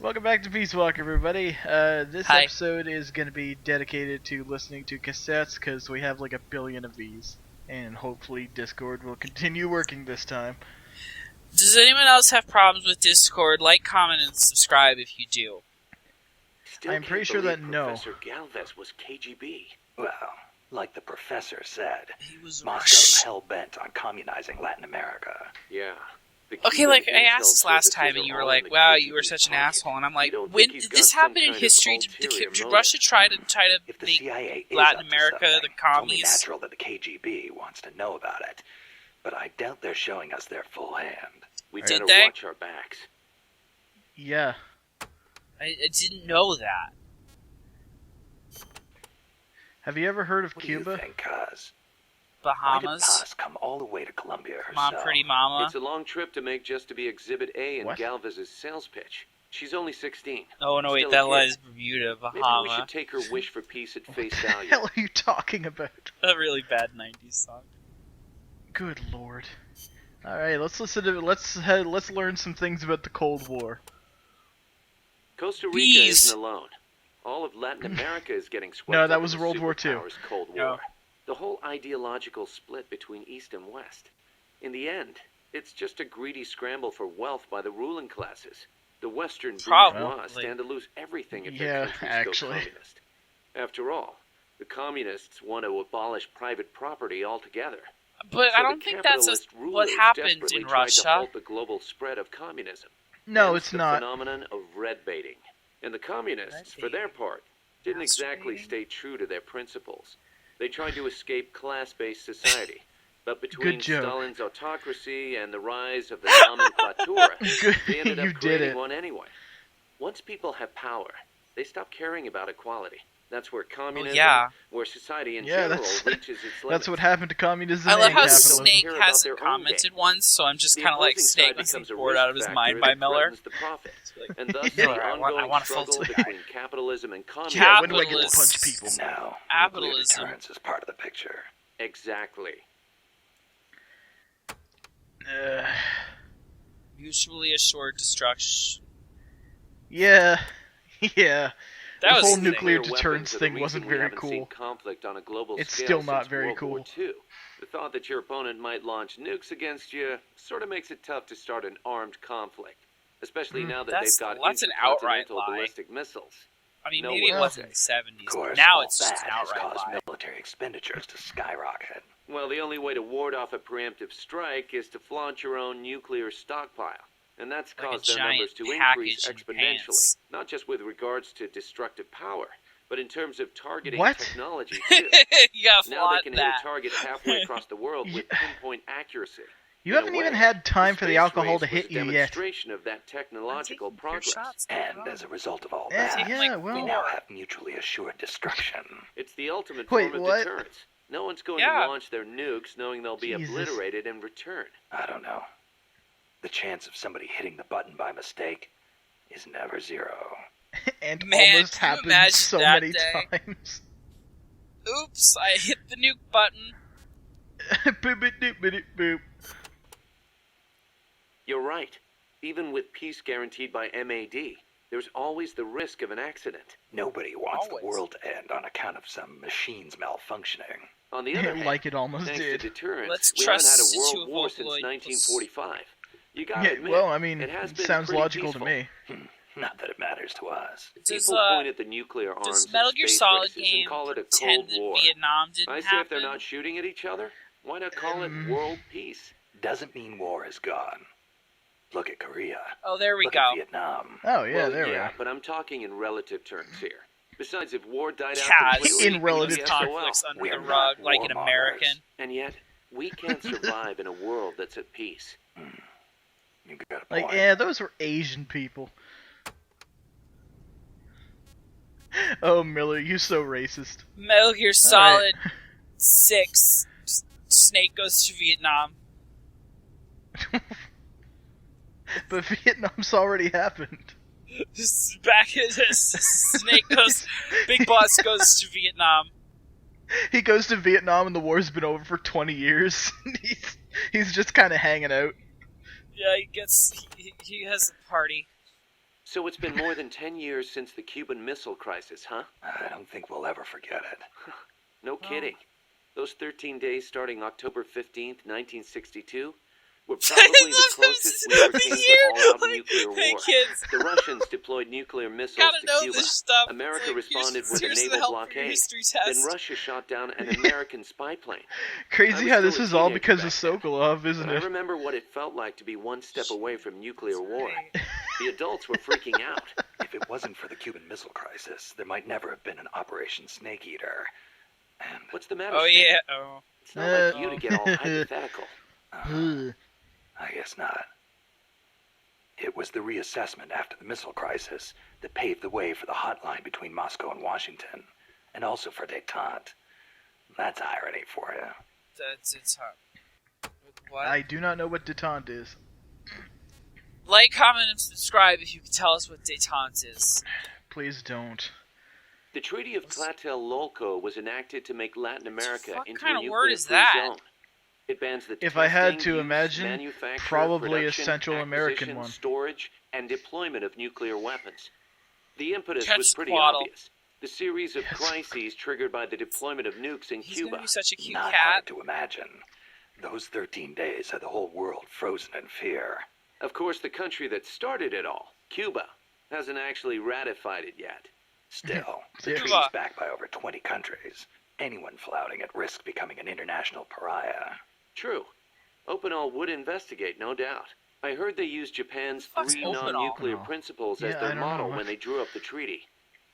Welcome back to Peace Walk, everybody. This Hi. episode is going to be dedicated to listening to cassettes because we have like 1 billion of these. And hopefully Discord will continue working this time. Does anyone else have problems with Discord? Like, comment, and subscribe if you do. I'm pretty sure that Professor Galvez was KGB. Well, like the professor said, He was Moscow's hell-bent on communizing Latin America. Yeah. Okay, like, I asked this last time, and you were like, wow, you were such an asshole. And I'm like, when did this happen in history? Did Russia try to If the make CIA is Latin up to America the something, it's only commies? natural that the KGB wants to know about it. But I doubt they're showing us their full hand. We Did better they? watch our backs. Yeah. I didn't know that. Have you ever heard of What do you Cuba? think, Cuz? Why did Bahamas. Paz come all the way to Colombia Mom, herself? pretty mama. It's a long trip to make just to be Exhibit A in What? Galvez's sales pitch. She's only 16. Oh, no, wait, Still that a kid. lies Bermuda, Maybe we Bahama. should take her wish for peace at face What the value. hell are you talking about? A really bad 90s song. Good lord. Alright, let's listen to let's learn some things about the Cold War. Costa Rica Peace. isn't alone. All of Latin America is getting swept No, that up was in the World War II. superpowers' Cold War. No. The whole ideological split between East and West. In the end, it's just a greedy scramble for wealth by the ruling classes. The Western bourgeois Probably. stand to lose everything if Yeah, their countries actually. go communist. After all, the communists want to abolish private property altogether. But So I the don't think that's capitalist what rulers happened desperately in tried to Russia. halt the global spread of communism. No, Hence it's the not. phenomenon of red baiting. And the communists, for their part, didn't exactly stay true to their principles. They tried to escape class-based society. But between Good joke. Stalin's autocracy and the rise of the nomenclatura, Good, they ended you up did creating it. one anyway. Once people have power, they stop caring about equality. That's where communism, where society in Yeah, general that's- reaches its limits. That's what happened to communism I love and how capitalism. Snake Care about hasn't their own commented once, so I'm just The kind of like, opposing Snake side must be becomes a bored risk out of his factor mind that by Miller. threatens the profit. Like, And thus Yeah, the I want ongoing a full struggle tweet. between capitalism and communism. Cap- When do I get to Capitalism. punch people? And now, nuclear Capitalism. deterrence is part of the picture. Exactly. Mutually assured destruction. Yeah. Yeah. That The was whole sick. nuclear Nuclear deterrence weapons are the thing reason wasn't we very haven't seen cool. conflict on a global It's scale still not since very World War cool. II. The thought that your opponent might launch nukes against you sort of makes it tough to start an armed conflict, especially now that That's- they've got that's an outright intercontinental lie. ballistic missiles. I mean, No maybe it way. was in the Of 70s, course, but now all it's just that an has outright caused lie. military expenditures to skyrocket. Well, the only way to ward off a preemptive strike is to flaunt your own nuclear stockpile. And that's Like a caused their giant numbers to increase package in exponentially. pants. Not just with regards to destructive power, but in terms of targeting What? technology, too. You gotta Now they flaunt can that. hit a target halfway across the world with pinpoint accuracy. You In a haven't even way, had time for the space alcohol race to was hit a you yet. demonstration of that technological I'm taking pure progress. shots, And as a result of all Eh, that, taking, yeah, like, well. we now have mutually assured destruction. It's the ultimate Wait, form of what? deterrence. No one's going Yeah. to launch their nukes knowing they'll be Jesus. obliterated in return. I don't know. The chance of somebody hitting the button by mistake is never zero. And Man, almost can you happened imagine so that many day? times. Oops, I hit the nuke button. Boop, boop, boop, boop, boop. You're right. Even with peace guaranteed by MAD, there's always the risk of an accident. Nobody wants Always. the world to end on account of some machines malfunctioning. On the other hand, Like it almost thanks did. to deterrence, Let's we haven't had trust a world to war avoid since this. 1945. You gotta Yeah, admit, well, I mean, it has it been sounds pretty logical peaceful. to me. Not that it matters to us. Does, People point at the nuclear arms does and Metal Gear space Solid races and game call it a pretend Cold that War. Vietnam didn't I say happen? if they're not shooting at each other, why not call it world peace? Doesn't mean war is gone. Look at Korea. Oh, there we Look go. at Vietnam. Oh, yeah, Well, there we yeah, are. but I'm talking in relative terms here. Besides, if war died out Yeah, completely, in we'd relative be terms. SOL. conflicts under We're the not rug like an warmongers. American. And yet, we can't survive in a world that's at peace. You got a Like, point. yeah, those were Asian people. Oh, Miller, you so racist. Metal Gear Solid 6. Snake goes to Vietnam. But Vietnam's already happened. Back at Snake goes. Big Boss goes to Vietnam. He goes to Vietnam and the war's been over for 20 years. he's just kind of hanging out. Yeah, he has a party. So it's been more than 10 years since the Cuban Missile Crisis, huh? I don't think we'll ever forget it. No kidding. Those 13 days starting October 15th, 1962, were probably the closest we ever came to all-out nuclear war. Kids. The Russians deployed nuclear missiles Gotta to know Cuba. this stuff. America responded with a here's the naval help for your blockade. history test. Then Russia shot down an American spy plane. I Crazy was how still this a is all teenager because of back then, Sokolov, isn't But I it? remember what it felt like to be one step away from nuclear war. The adults were freaking out. If it wasn't for the Cuban Missile Crisis, there might never have been an Operation Snake Eater. And What's the matter, Oh Stan? yeah. Oh. It's not like you to get all hypothetical. Ugh. I guess not. It was the reassessment after the missile crisis that paved the way for the hotline between Moscow and Washington, and also for détente. That's irony for you. It's hot. What? I do not know what detente is. Like, comment, and subscribe if you can tell us what détente is. Please don't. The Treaty of Tlatelolco was enacted to make Latin America What into kind a of word is nuclear-free that? zone. It bans the If I had testing, to use, imagine, manufacture, probably a production, Central American acquisition, one. storage, and deployment of nuclear weapons. The impetus Catch was pretty Squaddle. obvious. The series of crises triggered by the deployment of nukes in He's Cuba. gonna be such a cute Not cat. hard to imagine. Those 13 days had the whole world frozen in fear. Of course, the country that started it all, Cuba, hasn't actually ratified it yet. Still, the Yeah. treaty's backed by over 20 countries. Anyone flouting at risk becoming an international pariah. True. Openall would investigate, no doubt. I heard they used Japan's What's 3 Openall? non-nuclear principles as Yeah, I their don't model know. when they drew up the treaty.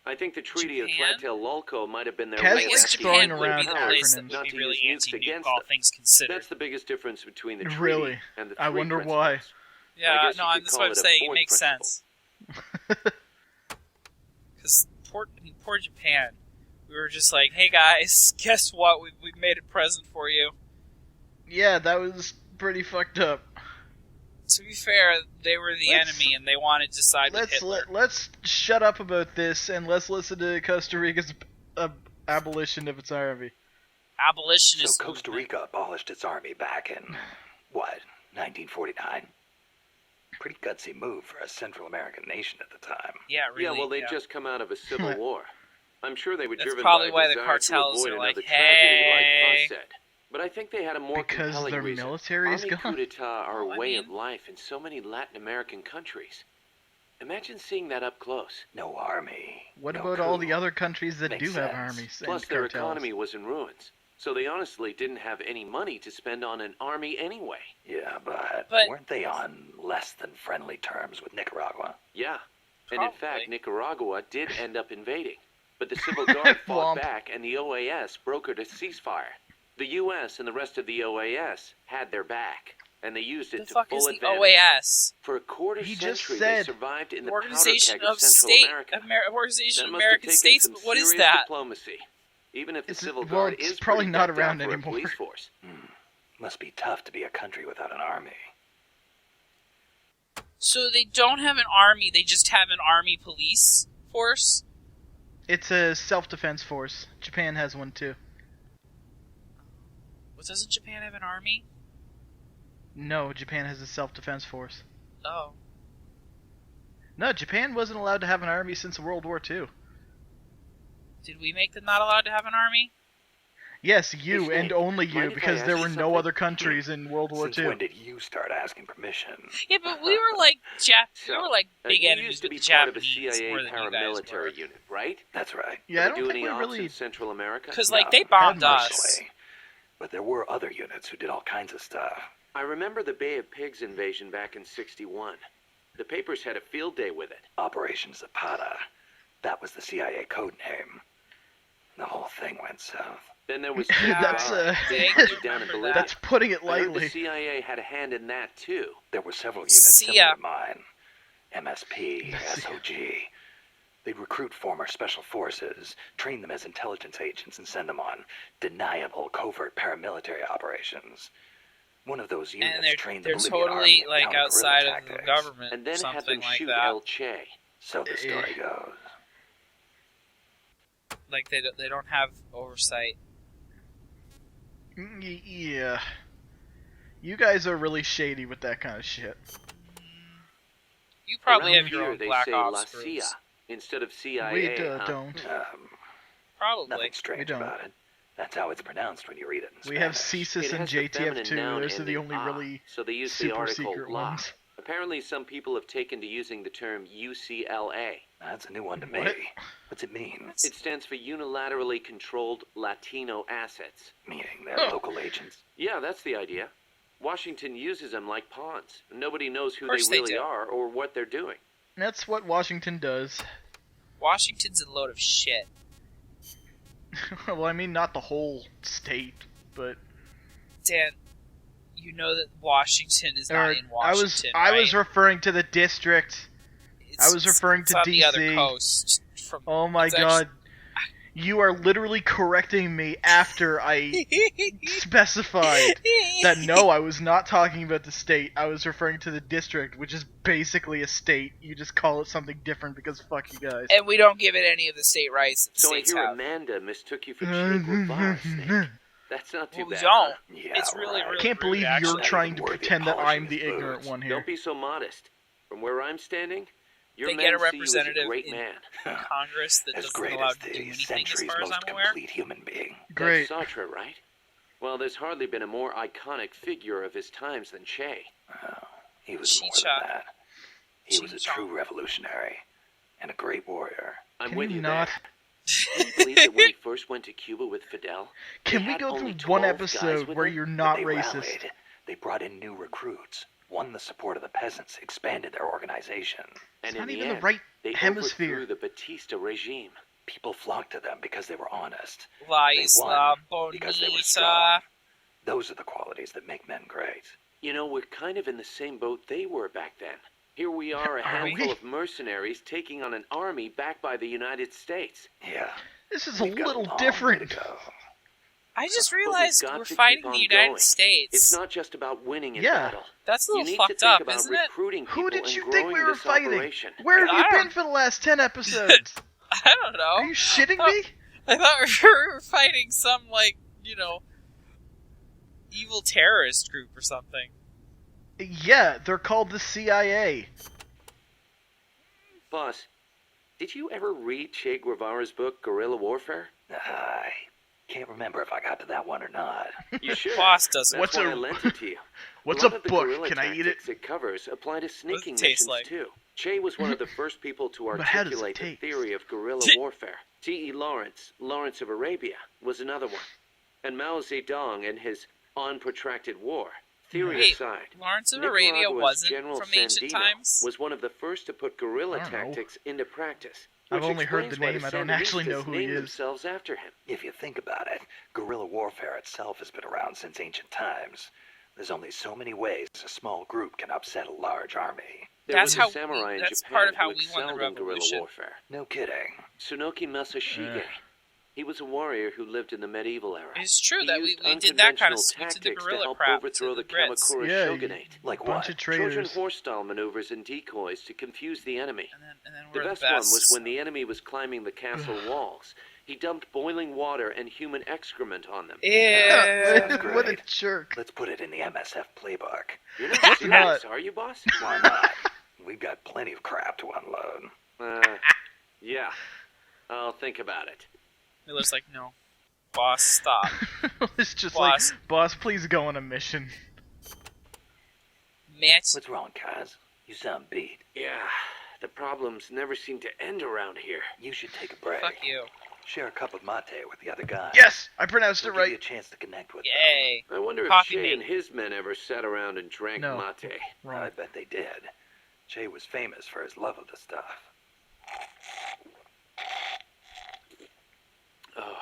I think the Treaty Japan? of Tlatelolco might have been their Kaz way I of guess keeps asking throwing Japan would around be the place that acronyms. would not be to really use nukes anti-nuke, against all them. things considered. That's the biggest difference between the treaty Really? and the I three wonder principles. why. I Yeah, guess no, you could that's call what I'm it a saying. It fourth makes principle. sense. Because poor Japan. We were just like, hey guys, guess what? We made a present for you. Yeah, that was pretty fucked up. To be fair, they were the Let's- enemy and they wanted to side with Hitler. Let's shut up about this and let's listen to Costa Rica's abolition of its army. Abolitionist So Costa movement. Rica abolished its army back in, what, 1949? Pretty gutsy move for a Central American nation at the time. Yeah, really. Yeah, well, they'd yeah. just come out of a civil war. I'm sure they were That's driven probably by why a the desire cartels to avoid are like, another tragedy hey. like said. But I think they had a more Because compelling their reason. military is Army gone? coup d'etat are a Well, I way mean- of life in so many Latin American countries. Imagine seeing that up close. No army. What no about all coup. the other countries that Makes do have sense. armies Plus, and their cartels? economy was in ruins. So they honestly didn't have any money to spend on an army anyway. Yeah, but But- weren't they on less than friendly terms with Nicaragua? Yeah. And in Probably. fact, Nicaragua did end up invading. But the Civil Guard fought Womp. back and the OAS brokered a ceasefire. The U.S. and the rest of the OAS had their back, and they used it The to fuck full is the advantage. OAS? For a quarter He just century, said- they survived in the Organization powder keg of Central State, America. Organization That of must have American taken States. some But what is serious that? diplomacy. Even if the It's- Civil well, Guard it's is probably pretty not decked around out for a anymore. police force. Must be tough to be a country without an army. So they don't have an army; they just have an army police force. It's a self-defense force. Japan has one too. What, doesn't Japan have an army? No, Japan has a self-defense force. Oh, No, Japan wasn't allowed to have an army since World War II. did we make them not allowed to have an army? Yes, you Hey, and Snake, only mind you, if I because ask there you were no something? other countries in World War Since II. when did you start asking permission? Yeah, but we were like we So, were like big you enemies used to with be the part of a Japanese CIA more than you guys paramilitary were. unit, right? That's right. Yeah, I Ever don't do think any we ops really. in Central America? Because like No, they bombed not us. Personally. But there were other units who did all kinds of stuff. I remember the Bay of Pigs invasion back in '61. The papers had a field day with it. Operation Zapata. That was the CIA code name. The whole thing went south. Then there was Yeah, That's, They I hunted you down in remember Bolivia. that. That's putting it I heard the lightly. CIA had a hand in that too. There were several units See similar ya. to mine. MSP, SOG. They'd recruit former special forces, train them as intelligence agents, and send them on deniable covert paramilitary operations. One of those units And trained they're the Bolivian totally army in like counter-guerrilla outside of the tactics. government, And then had something them like shoot that. El Che. So the story goes. Like they don't have oversight. Yeah. You guys are really shady with that kind of shit. You probably Around have your here, own they Black say Ops La groups. CIA instead of CIA. We huh? don't. Probably. Nothing strange don't. about it. That's how it's pronounced when you read it in We have Spanish. CSIS It and has the feminine JTF2. noun Those are the ending only "a," really so they use the super article secret "la." ones. Apparently, some people have taken to using the term UCLA. That's a new one to What? me. What's it mean? It stands for Unilaterally Controlled Latino Assets. Meaning they're Oh. local agents? Yeah, that's the idea. Washington uses them like pawns. Nobody knows who Of they course they really do. are or what they're doing. That's what Washington does. Washington's a load of shit. Well, I mean, not the whole state, but Dan, you know that Washington is not in Washington, I right? was referring to the district. I was referring it's to on the other DC. coast. Oh my it's god. You are literally correcting me after I specified that no, I was not talking about the state. I was referring to the district, which is basically a state. You just call it something different because fuck you guys. And we don't give it any of the state rights that the So I states hear have. Amanda mistook you for Che Guevara, Snake. That's not too Well, we bad. don't. Huh? Yeah, It's really, right. really Can't rude, believe you're actually. trying to Worthy of pretend that polishing I'm the his ignorant boots. one here. Don't be so modest. From where I'm standing, your They men get a see you as a representative great in man. Congress that As doesn't great allow as to do the anything, as century's far as most I'm aware. complete human being. Great. That's Sartre, right? Well, there's hardly been a more iconic figure of his times than Che. Oh, he was more Chicha. than that. He was a Chicha. true revolutionary and a great warrior. I'm Can with you you not? there. Can you believe that when he first went to Cuba with Fidel, Can they we had go only through one 12 guys episode with where him? you're But not they racist? rallied. They brought in new recruits, won the support of the peasants, expanded their organization. And It's not in the even end, the right they hemisphere. overthrew the Batista regime. People flocked to them because they were honest. La They Isla won because they were Bonita. strong. Those are the qualities that make men great. You know, we're kind of in the same boat they were back then. Here we are, a Are handful we? of mercenaries taking on an army backed by the United States. Yeah, This is a we've got little long way different. to go. I just But we've realized got we're to fighting keep the on United going. States. It's not just about winning in Yeah. battle. That's a You little need to fucked think up, about isn't it? recruiting people Who did and you growing think we were this fighting? operation. Where have I you don't- been for the last 10 episodes? I don't know. Are you shitting Oh. me? I thought we were fighting some, like, evil terrorist group or something. Yeah, they're called the CIA. Boss, did you ever read Che Guevara's book, Guerrilla Warfare? I can't remember if I got to that one or not. You should. Boss doesn't. That's What's why a- I lent it to you. What's a lot a of the book? guerrilla Can I eat it? tactics it covers apply to sneaking it taste missions like? too. Che was one of the first people to But how does it articulate the taste? theory of guerrilla warfare. T.E. Lawrence of Arabia, was another one. And Mao Zedong and his On Protracted War. Theory Wait, aside, Lawrence of Arabia Nicaragua's wasn't General from ancient Sandino times? was one of the first to put guerrilla I don't know. tactics into practice. I've which only heard the explains why name, I don't actually know Sandinistas who he named is. themselves after him. If you think about it, guerrilla warfare itself has been around since ancient times. There's only so many ways a small group can upset a large army. There That's was how a samurai in that's Japan part of how who we won the excelled in guerrilla revolution. warfare. No kidding. Tsunoki Masashige. He was a warrior who lived in the medieval era. It's true He that we used did that kind of unconventional we did the tactics to guerrilla help crap overthrow to the the Brits. Kamakura Yeah, shogunate. Like bunch what? of Trojan traitors. horse-style maneuvers and decoys to confuse the enemy. And then The we're best the one best. was when the enemy was climbing the castle walls. He dumped boiling water and human excrement on them. Sounds Ew. What a great. jerk. Let's put it in the MSF playbook. You're not What's serious, not? are you, boss? Why not? We've got plenty of crap to unload. Yeah. I'll think about it. Miller's like, no. Boss, stop. It's just Boss. like, boss, please go on a mission. Mitch. What's wrong, Kaz? You sound beat. Yeah, the problems never seem to end around here. You should take a break. Fuck you. Share a cup of mate with the other guy. Yes, I pronounced it It'll give you right. a chance to connect with Yay. I wonder if Coffee Che mate. and his men ever sat around and drank No. mate. them. Wrong. I bet they did. Che was famous for his love of the stuff. Oh,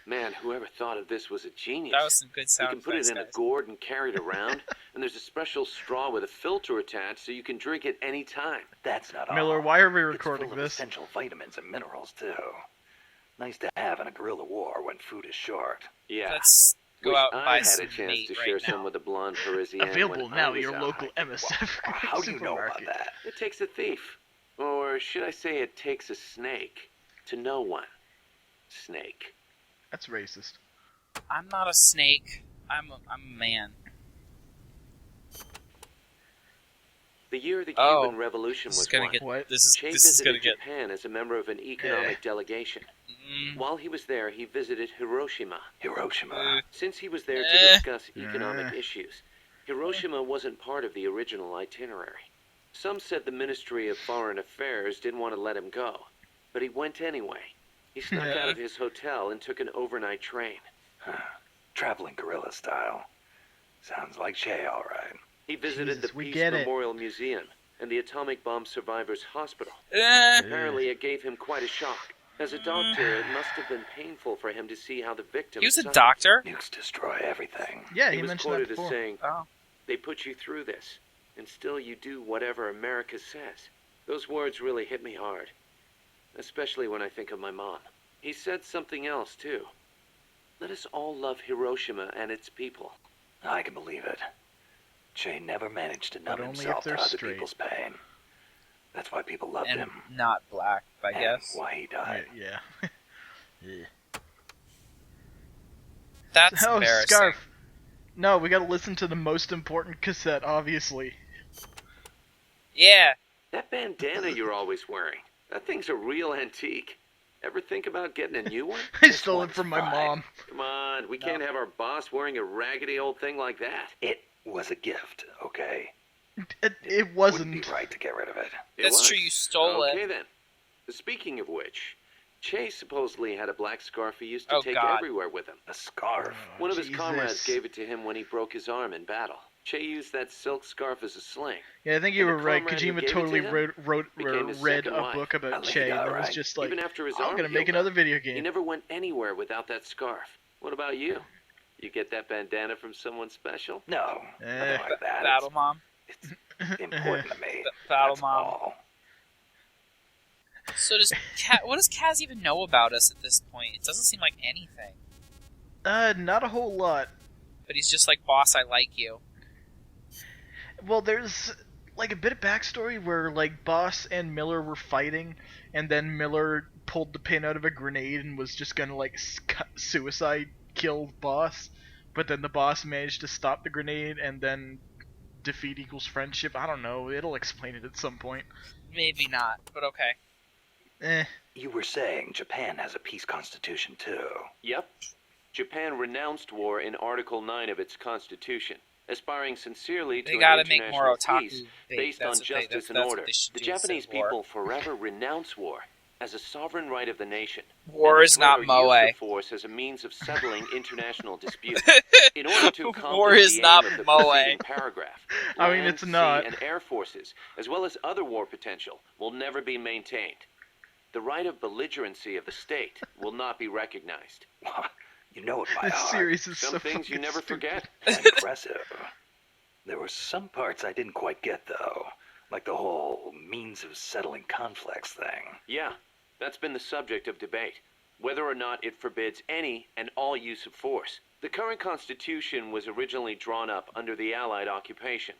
man, whoever thought of this was a genius. That was some good You sound can put it effects, in a guys. gourd and carry it around, and there's a special straw with a filter attached so you can drink it any time. That's not all. Miller, why are we It's recording full of this? essential vitamins and minerals too. Nice to have in a guerrilla war when food is short. Yeah. Let's go Wish out and I buy had some a chance meat to right share now. some with the blonde Parisienne. Available when I now at was your out local hiking. MSF How do you know about supermarket. that? It takes a thief. Or should I say it takes a snake to know one. Snake. That's racist. I'm not a snake. I'm a man. The year the Oh, Cuban Revolution This is was gonna won. get. What? Che This is gonna visited get. Japan as a member of an economic delegation. While he was there, he visited Hiroshima. Hiroshima. Since he was there to discuss economic issues, Hiroshima wasn't part of the original itinerary. Some said the Ministry of Foreign Affairs didn't want to let him go, but he went anyway. He snuck out of his hotel and took an overnight train. Traveling guerrilla style. Sounds like Che, all right. He visited Jesus, the we Peace get it. Memorial Museum and the Atomic Bomb Survivors Hospital. Eh, Apparently, it gave him quite a shock. As a doctor, it must have been painful for him to see how the victims he was a suffered. doctor. Nukes destroy everything. Yeah, He he was mentioned that quoted as before. saying, Oh. "They put you through this, and still you do whatever America says." Those words really hit me hard, especially when I think of my mom. He said something else, too. Let us all love Hiroshima and its people. I can believe it. Che never managed to numb only if himself to they're other straight. people's pain. That's why people loved And him. not black, I And guess. why he died. Yeah. Yeah. That's Oh, embarrassing. Scarf. No, we gotta listen to the most important cassette, obviously. Yeah. That bandana you're always wearing, that thing's a real antique. Ever think about getting a new one? I This stole it one's from my fine. mom. Come on, we can't have our boss wearing a raggedy old thing like that. It was a gift, okay? It Wouldn't wasn't. be right to get rid of it. It That's was. true, you stole Okay it. then. Speaking of which, Che supposedly had a black scarf he used to Oh, take God. everywhere with him. A scarf. One of his Jesus. comrades gave it to him when he broke his arm in battle. Che used that silk scarf as a sling. Yeah, I think you And were the right. comrade who Kojima gave it to totally him became his read second a wife. book I about think Che, he got and it was right. just like, Even after his I'm arm gonna make healed another up, video He game. never went anywhere without that scarf. What about you? You get that bandana from someone special? No, nothing like that. Battle Mom. It's important to me. Battle That's Mom. all. So does what does Kaz even know about us at this point? It doesn't seem like anything. Not a whole lot. But he's just like, boss, I like you. Well, there's like a bit of backstory where like Boss and Miller were fighting, and then Miller pulled the pin out of a grenade and was just gonna like suicide kill Boss, but then the Boss managed to stop the grenade, and then defeat equals friendship. I don't know. It'll explain it at some point. Maybe not, but okay. You were saying Japan has a peace constitution too. Yep. Japan renounced war in Article 9 of its constitution, aspiring sincerely to They an gotta make more international otaku peace bait. based That's on what justice and that's order. what they should The do instead Japanese of war. people forever renounce war as a sovereign right of the nation. War and is declare not use Moe. of force as a means of settling international disputes. In order to accomplish War is the not aim of the Moe. preceding paragraph, I mean, land, it's not. sea, and air forces, as well as other war potential, will never be maintained. The right of belligerency of the state will not be recognized. You know it by This heart. series is Some so things you fucking never stupid. forget. Impressive. There were some parts I didn't quite get though, like the whole means of settling conflicts thing. Yeah, that's been the subject of debate, whether or not it forbids any and all use of force. The current Constitution was originally drawn up under the Allied occupation.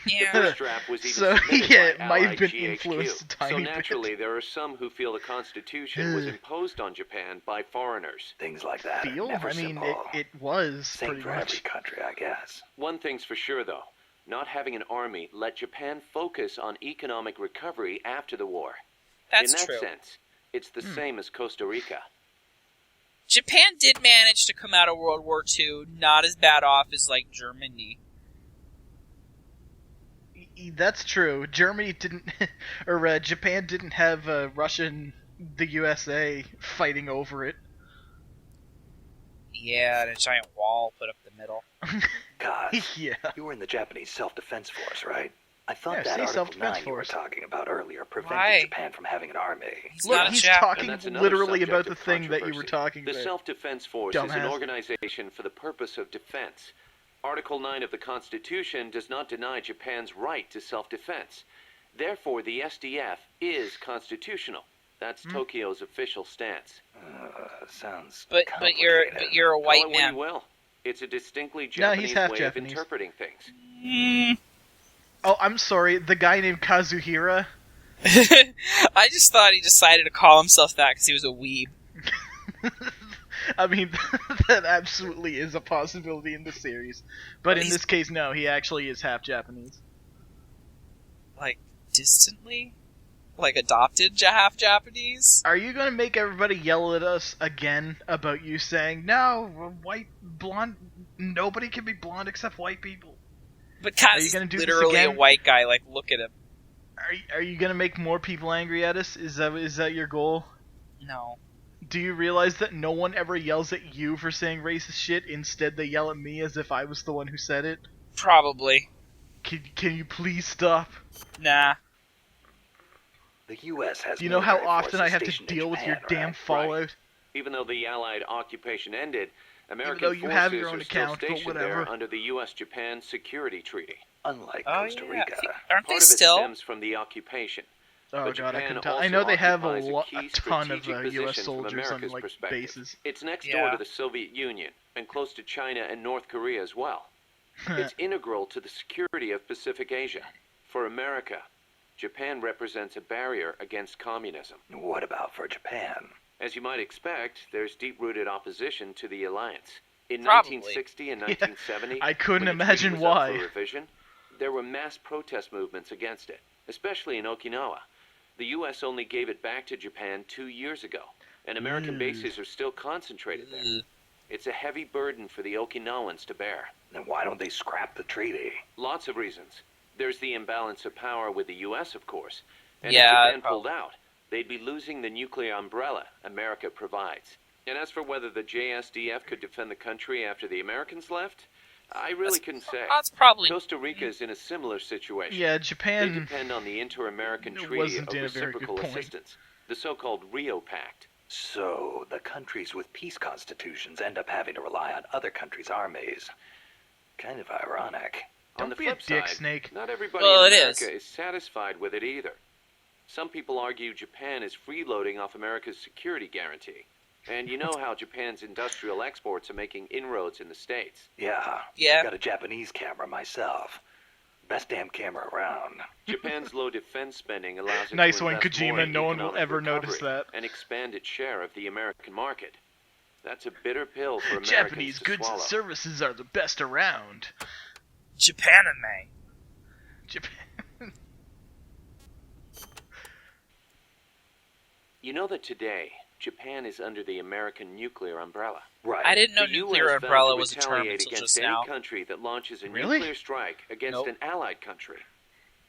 The Yeah. first draft was even So, submitted yeah, it by might have Allied been GHQ. influenced a So tiny bit. naturally, there are some who feel the Constitution was imposed on Japan by foreigners. Things like that. are Feel? Never I mean, simple. it was Same pretty for every much. country, I guess. One thing's for sure, though. Not having an army let Japan focus on economic recovery after the war. That's In that true. sense, it's the same as Costa Rica. Japan did manage to come out of World War II not as bad off as like Germany. That's true. Germany didn't, or Japan didn't have Russia and the USA fighting over it. Yeah, and a giant wall put up the middle. God, Yeah. you were in the Japanese Self-Defense Force, right? I thought Yeah, that see, Article Self-Defense 9 you were Force. talking about earlier prevented Why? Japan from having an army. He's Look, not a he's Jap. talking And that's another literally subject about the of thing that you were controversy. talking The about. Self-Defense Force is an Dumbass. organization for the purpose of defense. Article 9 of the Constitution does not deny Japan's right to self-defense. Therefore, the SDF is constitutional. That's Tokyo's official stance. Sounds But you're complicated. a Call white it what man. you will. It's a distinctly No, he's Japanese half way Japanese. of interpreting things. Mm. Oh, I'm sorry. The guy named Kazuhira. I just thought he decided to call himself that because he was a weeb. I mean, that absolutely is a possibility in the series. But in He's- this case, no. He actually is half Japanese. Well, he's- like, distantly? Like, adopted half Japanese? Are you gonna make everybody yell at us again about you saying, no, blonde, nobody can be blonde except white people? But Are you Kaz gonna is do this literally a again? white guy, like, look at him. Are you gonna make more people angry at us? Is that your goal? No. Do you realize that no one ever yells at you for saying racist shit? Instead, they yell at me as if I was the one who said it. Probably. Can you please stop? Nah. The U.S. has Do you know how military often I forces have to stationed in deal with your Japan, damn right? Fallout? Even though the Allied occupation ended, Even American though you have forces your own are still account, but stationed there whatever. under the U.S.-Japan Security Treaty. Unlike Oh, Costa yeah. Rica. Aren't Part they of it still? stems from the occupation. Oh But god, I Japan couldn't tell. I also know they have occupies a a key ton of strategic U.S. position from soldiers on America's like perspective. bases. It's next Yeah. door to the Soviet Union and close to China and North Korea as well. It's integral to the security of Pacific Asia. For America, Japan represents a barrier against communism. What about for Japan? As you might expect, there's deep-rooted opposition to the alliance. In Probably. 1960 and Yeah, 1970, I couldn't when the treaty imagine was why. up for revision, there were mass protest movements against it, especially in Okinawa. The U.S. only gave it back to Japan 2 years ago, and American bases are still concentrated there. Ugh. It's a heavy burden for the Okinawans to bear. Then why don't they scrap the treaty? Lots of reasons. There's the imbalance of power with the U.S., of course. And Yeah, if Japan probably. pulled out, they'd be losing the nuclear umbrella America provides. And as for whether the JSDF could defend the country after the Americans left, I really couldn't say. That's probably... Costa Rica is in a similar situation. Yeah, They Japan depend on the Inter-American It Treaty wasn't of in a very good Reciprocal point. Assistance, the so-called Rio Pact. So, the countries with peace constitutions end up having to rely on other countries' armies. Kind of ironic. On the Don't be a flip dick, side, Snake. not everybody Well, in it America is. is satisfied with it either. Some people argue Japan is freeloading off America's security guarantee. And you know how Japan's industrial exports are making inroads in the States. Yeah. Yeah. I got a Japanese camera myself. Best damn camera around. Japan's low defense spending allows it Nice to one, invest more Kojima. in No one will economic ever recovery notice that. and expand its share of the American market. That's a bitter pill for Americans Japanese to goods swallow. and services are the best around. Japanime. Japan. You know that today, Japan is under the American nuclear umbrella. Right. I didn't know The nuclear US vowed umbrella to was a term retaliate until against just any now. country that launches a Really? nuclear strike against Nope. an allied country.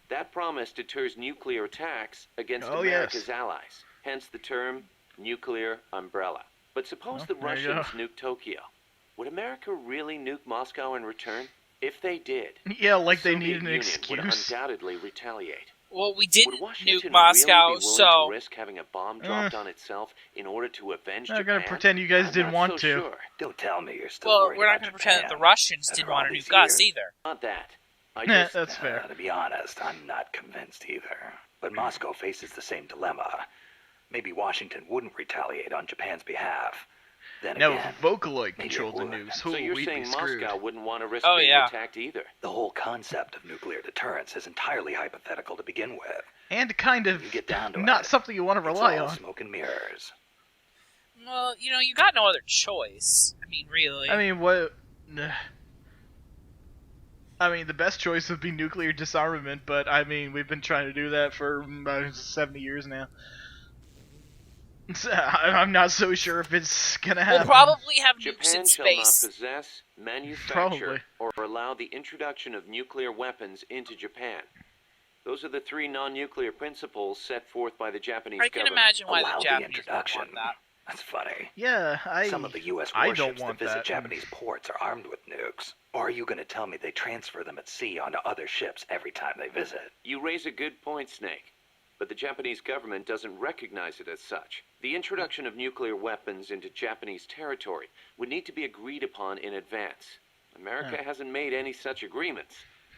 That promise deters nuclear attacks against Oh, America's yes. allies, hence the term nuclear umbrella. But suppose Well, the there you Russians nuke Tokyo. Would America really nuke Moscow in return? If they did, Yeah, like the they Soviet need an Union excuse. would undoubtedly retaliate. Well, we Would didn't Washington nuke Moscow, really be willing so... to risk having a bomb dropped on itself in order to avenge I'm Japan? gonna pretend you guys I'm didn't not want so to. Sure. Don't tell me you're still Well, worried we're not about going to pretend that Japan. the Russians After didn't all want to these nuke us years. either. Not that. I Nah, just that's fair. To be honest, I'm not convinced either. But Moscow faces the same dilemma. Maybe Washington wouldn't retaliate on Japan's behalf. Then Now, again, if Vocaloid maybe controlled it the would. news, So you're we'd saying be screwed. Moscow wouldn't want to risk Oh, being yeah. attacked either? the whole concept of nuclear deterrence is entirely hypothetical to begin with. And kind of You get down to not it. something you want to It's rely all on. smoke and mirrors. Well, you got no other choice. I mean, really. I mean, what? I mean, the best choice would be nuclear disarmament, but I mean, we've been trying to do that for 70 years now. So, I'm not so sure if it's gonna we'll happen. probably have nukes Japan in shall not space. possess, manufacture, Probably. or allow the introduction of nuclear weapons into Japan. Those are the three non-nuclear principles set forth by the Japanese I can government. imagine why Allow the the Japanese would introduction. want that. That's funny. Yeah, Some of the U.S. I warships don't want that visit that. Japanese ports are armed with nukes. Or are you going to tell me they transfer them at sea onto other ships every time they visit? You raise a good point, Snake. But the Japanese government doesn't recognize it as such. The introduction of nuclear weapons into Japanese territory would need to be agreed upon in advance. America hasn't made any such agreements.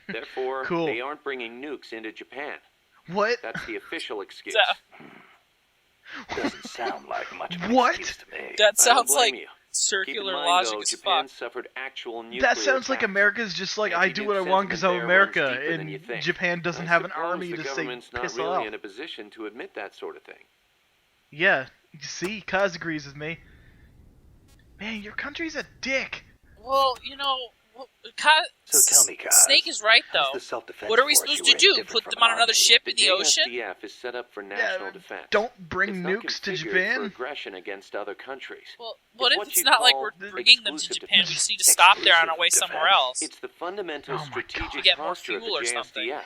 Therefore, Cool. they aren't bringing nukes into Japan. What? That's the official excuse. Doesn't sound like much of an What? excuse to me. That I don't sounds blame like you. Keep in circular mind, logic though, as Japan fuck. suffered actual nuclear That sounds like attacks. America's just like, I do what I Anti-nuke want because I'm sentiment there runs America, deeper than you and think. Japan doesn't I have an suppose army the to say government's not piss really off. in a position to admit that sort of thing. Yeah, you see, Kaz agrees with me. Man, your country's a dick. Well, Well, So tell me, Kaz, Snake is right, how's though. the self-defense What are we force supposed you to were in do? different Put from them on an another army? ship The in the ocean? JSDF is set up for national defense. Don't bring It's not nukes to configured for Japan. aggression against other countries. Well, what if what it's you'd not like call we're bringing them to exclusive Japan? We defense. just need to stop there on our way Exclusive somewhere defense. else. It's the fundamental Oh my God. strategic Get more posture of the fuel or something. JSDF.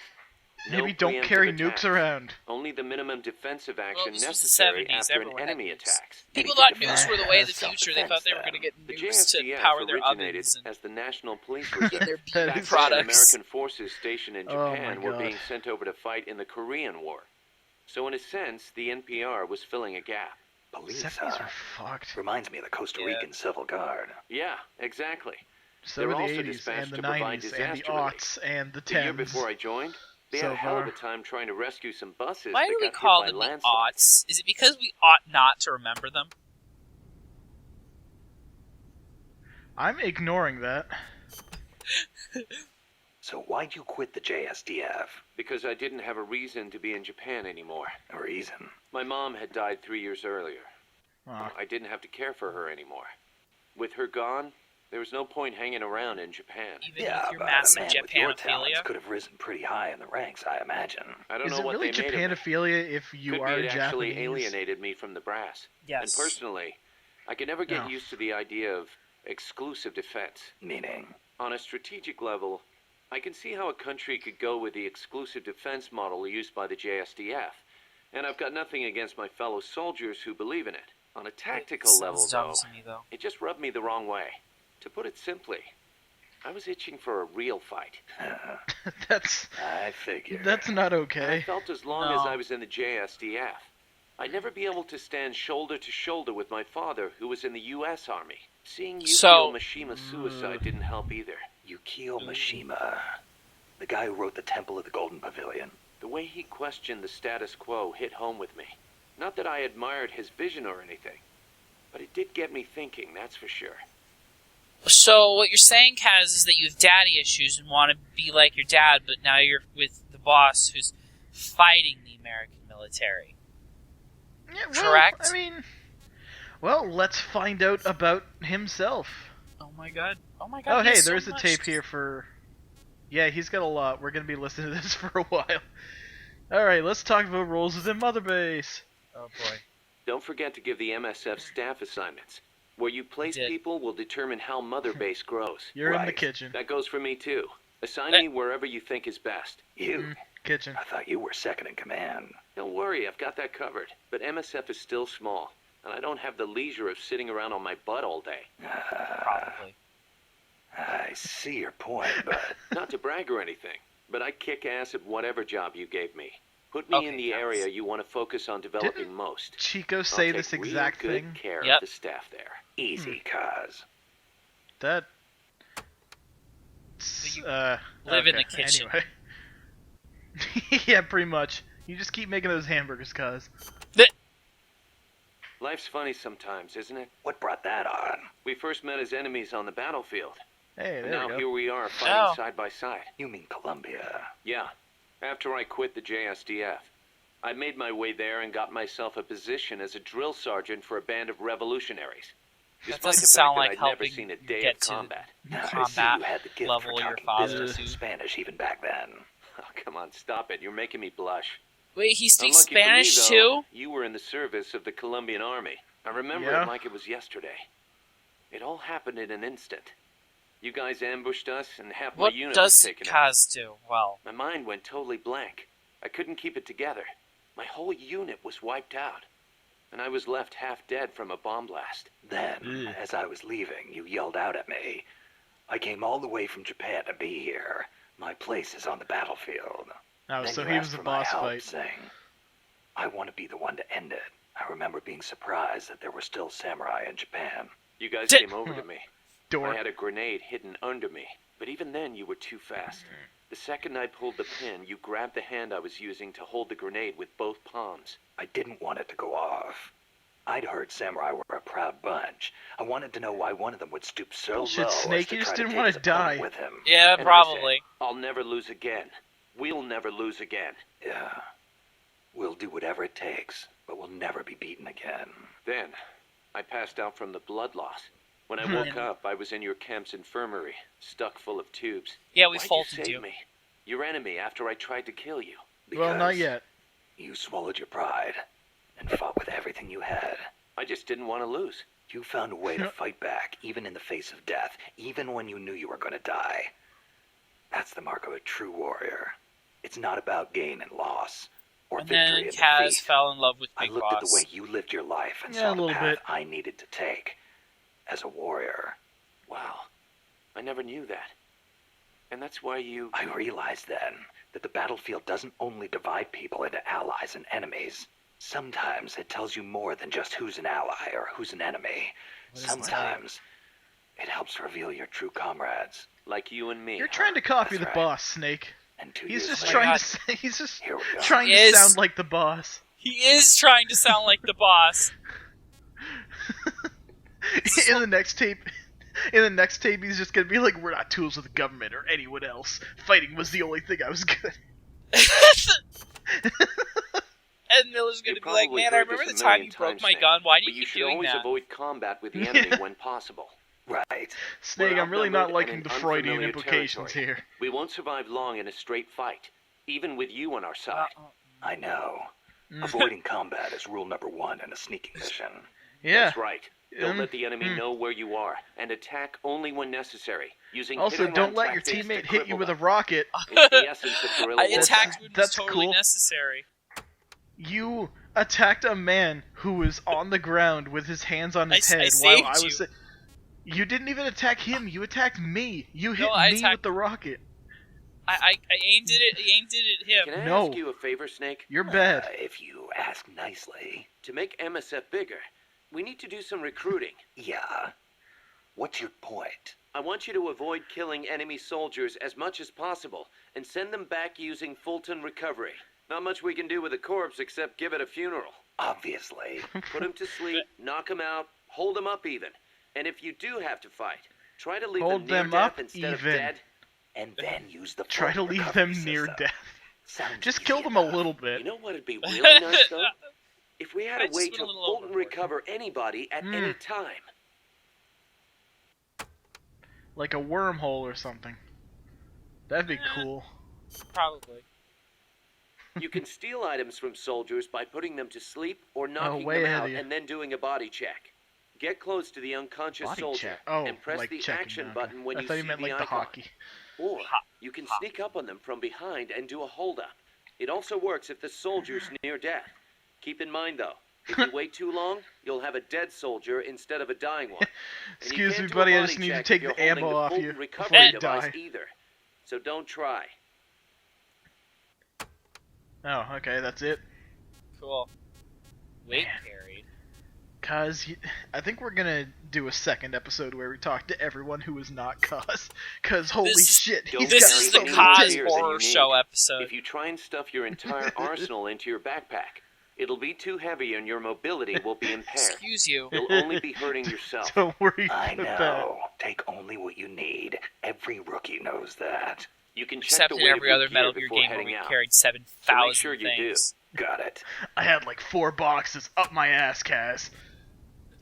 Maybe No don't preemptive carry attacks. nukes around. Only the minimum defensive Well, action this was the necessary 70s. after an Everyone had enemy nukes. attacks. People Anything thought to nukes defend were the way of the self-defense, future. They thought they were then. going to get The nukes to JSDF power their originated ovens and as the National Police get Reserve. their That BB is- products. American forces stationed in Oh Japan my were God. being sent over to fight in the Korean War. So in a sense, the NPR was filling a gap. Police, 70s huh? were fucked. Reminds me of the Costa Yeah. Rican Civil Guard. Yeah, exactly. So They were were the also 80s dispatched and the to provide 90s and the disaster relief. aughts and the The year 10s. before I joined, they So had a hell of far. a time trying to rescue some buses Why that do we got call hit them by the landslides. aughts? Is it because we ought not to remember them? I'm ignoring that. So why'd you quit the JSDF? Because I didn't have a reason to be in Japan anymore. A reason? My mom had died 3 years earlier. Aw. I didn't have to care for her anymore. With her gone, there was no point hanging around in Japan. Even Yeah, with your but massive a man with your talents Japanophilia? could have risen pretty high in the ranks, I imagine. I don't Is know it what really they made of me. Japanophilia if you Could are be it actually Japanese? alienated me from the brass. Yes. And personally, I could never get No. used to the idea of exclusive defense. Meaning? On a strategic level, I can see how a country could go with the exclusive defense model used by the JSDF. And I've got nothing against my fellow soldiers who believe in it. On a tactical level, Sounds dumb though, to me, though. it just rubbed me the wrong way. To put it simply, I was itching for a real fight. that's I figure. that's not And I okay. felt as long No. as I was in the JSDF, I'd never be able to stand shoulder to shoulder with my father, who was in the U.S. Army. Seeing Yukio So- Mishima's suicide didn't help either. Yukio Mishima. The guy who wrote The Temple of the Golden Pavilion. The way he questioned the status quo hit home with me. Not that I admired his vision or anything, but it did get me thinking, that's for sure. So what you're saying, Kaz, is that you have daddy issues and want to be like your dad, but now you're with the boss who's fighting the American military. Yeah, well, Correct? I mean, well, let's find out about himself. Oh my god. Oh my god. Oh, he hey, has so there's a much tape to- here for... Yeah, he's got a lot. We're going to be listening to this for a while. Alright, let's talk about roles within Mother Base. Oh boy. Don't forget to give the MSF staff assignments. Where you place Did. people will determine how Mother Base grows. You're in the Right. kitchen. That goes for me too. Assign Eh. me wherever you think is best. You? Kitchen. I thought you were second in command. Don't worry, I've got that covered. But MSF is still small, and I don't have the leisure of sitting around on my butt all day. Probably. I see your point, but Not to brag or anything, but I kick ass at whatever job you gave me. Put me in Okay, the guys. area you want to focus on developing most. Chico I'll say take this real exact good thing? care Yep. of the staff there. easy, Kaz. That... You live in the kitchen. Anyway. Yeah, pretty much. You just keep making those hamburgers, cuz. Life's funny sometimes, isn't it? What brought that on? We first met as enemies on the battlefield, Hey, and there now we go. here we are fighting Oh. side by side. You mean Columbia. Yeah, after I quit the JSDF. I made my way there and got myself a position as a drill sergeant for a band of revolutionaries. Despite doesn't the sound fact like that I'd never helping seen a day get of to the- combat. I see Combat you had the gift level for your talking father business in is. Spanish even back then. Oh, come on, stop it. You're making me blush. Wait, he speaks Unlucky for me, Spanish though, too? You were in the service of the Colombian army. I remember Yeah? it like it was yesterday. It all happened in an instant. You guys ambushed us, and half What my unit was does taken out. Kaz do? Well, My mind went totally blank. I couldn't keep it together. My whole unit was wiped out. And I was left half dead from a bomb blast. Then, Ugh. as I was leaving, you yelled out at me. I came all the way from Japan to be here. My place is on the battlefield. Oh, Then so you he asked was the for my boss help, fight. saying, I want to be the one to end it. I remember being surprised that there were still samurai in Japan. You guys Did- came over to me. Door. I had a grenade hidden under me. But even then, you were too fast. The second I pulled the pin, you grabbed the hand I was using to hold the grenade with both palms. I didn't want it to go off. I'd heard samurai were a proud bunch. I wanted to know why one of them would stoop so Bullshit, low Snake, as to you just try didn't to wanna take his opponent die. with him. yeah, And I probably. said, I'll never lose again. We'll never lose again. Yeah. We'll do whatever it takes, but we'll never be beaten again. Then, I passed out from the blood loss. When I woke up, I was in your camp's infirmary, stuck full of tubes. Yeah, we Why'd faulted you you. save me? Your enemy after I tried to kill you. Well, not Because yet. You swallowed your pride and fought with everything you had. I just didn't want to lose. You found a way to fight back, even in the face of death, even when you knew you were going to die. That's the mark of a true warrior. It's not about gain and loss, or And victory then and Kaz defeat. fell in love with I Big looked at Boss. the way you lived your life and Yeah, saw a the little path bit. I needed to take. As a warrior, Wow. I never knew that. And that's why you... I realized then that the battlefield doesn't only divide people into allies and enemies. Sometimes it tells you more than just who's an ally or who's an enemy. What does it tell you? Sometimes it helps reveal your true comrades. Like you and me. You're trying to copy That's the right. boss, Snake. And 2 He's years just later, trying God. to say, he's just here we go. trying to Is- sound like the boss. He is trying to sound like the boss. In the next tape, he's just gonna be like, "We're not tools of the government or anyone else. Fighting was the only thing I was good at." And Miller's gonna You be like, probably man, I heard remember this the a time million you broke times, my Snake, gun. Why do But you you keep should doing always that? avoid combat with the enemy when possible. Right. Snake, We're I'm really not outnumbered liking and the in Freudian unfamiliar implications territory. here. We won't survive long in a straight fight, even with you on our side. I know. Mm. Avoiding combat is rule number 1 in a sneaking mission. Yeah. That's right. Don't Mm, let the enemy mm. know where you are, and attack only when necessary, using Also, hit-and-run don't let your tactics to teammate hit you cripple with a them. rocket. It's the essence of guerrilla I warfare. attacked when it was That's totally cool. necessary. You attacked a man who was on the ground with his hands on his I head saved while I you. was. You didn't even attack him. You attacked me. You hit No, I me attacked- with the rocket. I aimed it at him. Can I No. ask you a favor, Snake? You're bad. If you ask nicely. To make MSF bigger, we need to do some recruiting. Yeah. What's your point? I want you to avoid killing enemy soldiers as much as possible and send them back using Fulton recovery. Not much we can do with a corpse except give it a funeral. Obviously. Put him to sleep, knock him out, hold him up even. And if you do have to fight, try to leave Hold them near them death up instead of even. dead. And then use the Try to Fulton leave recovery them near system. death. Sounds Just easy kill them a enough. little bit. You know what would be really nice though? If we had I a just way went to a little Fulton overboard. recover anybody at Mm. any time. Like a wormhole or something. That'd be cool. Probably. You can steal items from soldiers by putting them to sleep or knocking way them ahead out of you. and then doing a body check. Get close to the unconscious Body soldier check. Oh, and press like the checking. action Okay. button when I you thought see you meant the like the icon. hockey. Or you can sneak up on them from behind and do a hold-up. It also works if the soldier's near death. Keep in mind, though, if you wait too long, you'll have a dead soldier instead of a dying one. And you Excuse can't me, do a buddy, I body just need to check take if the you're holding ammo off Fulton you recovery before you device die. either. So don't try. Oh, okay, that's it. Cool. Weight Man. carried. I think we're gonna do a second episode where we talk to everyone who is not Kaz. Cause holy This is- shit, Don't he's This got is so the many Kaz tapes. than horror you need. show episode. If you try and stuff your entire arsenal into your backpack, it'll be too heavy and your mobility will be impaired. Excuse you. You'll only be hurting yourself. Don't worry I about that. know. Take only what you need. Every rookie knows that. You can check Except the in weight every of other your Metal gear Gear before game where heading we out. carried 7,000 So make sure you do. things. Got it. I had like 4 boxes up my ass, Kaz.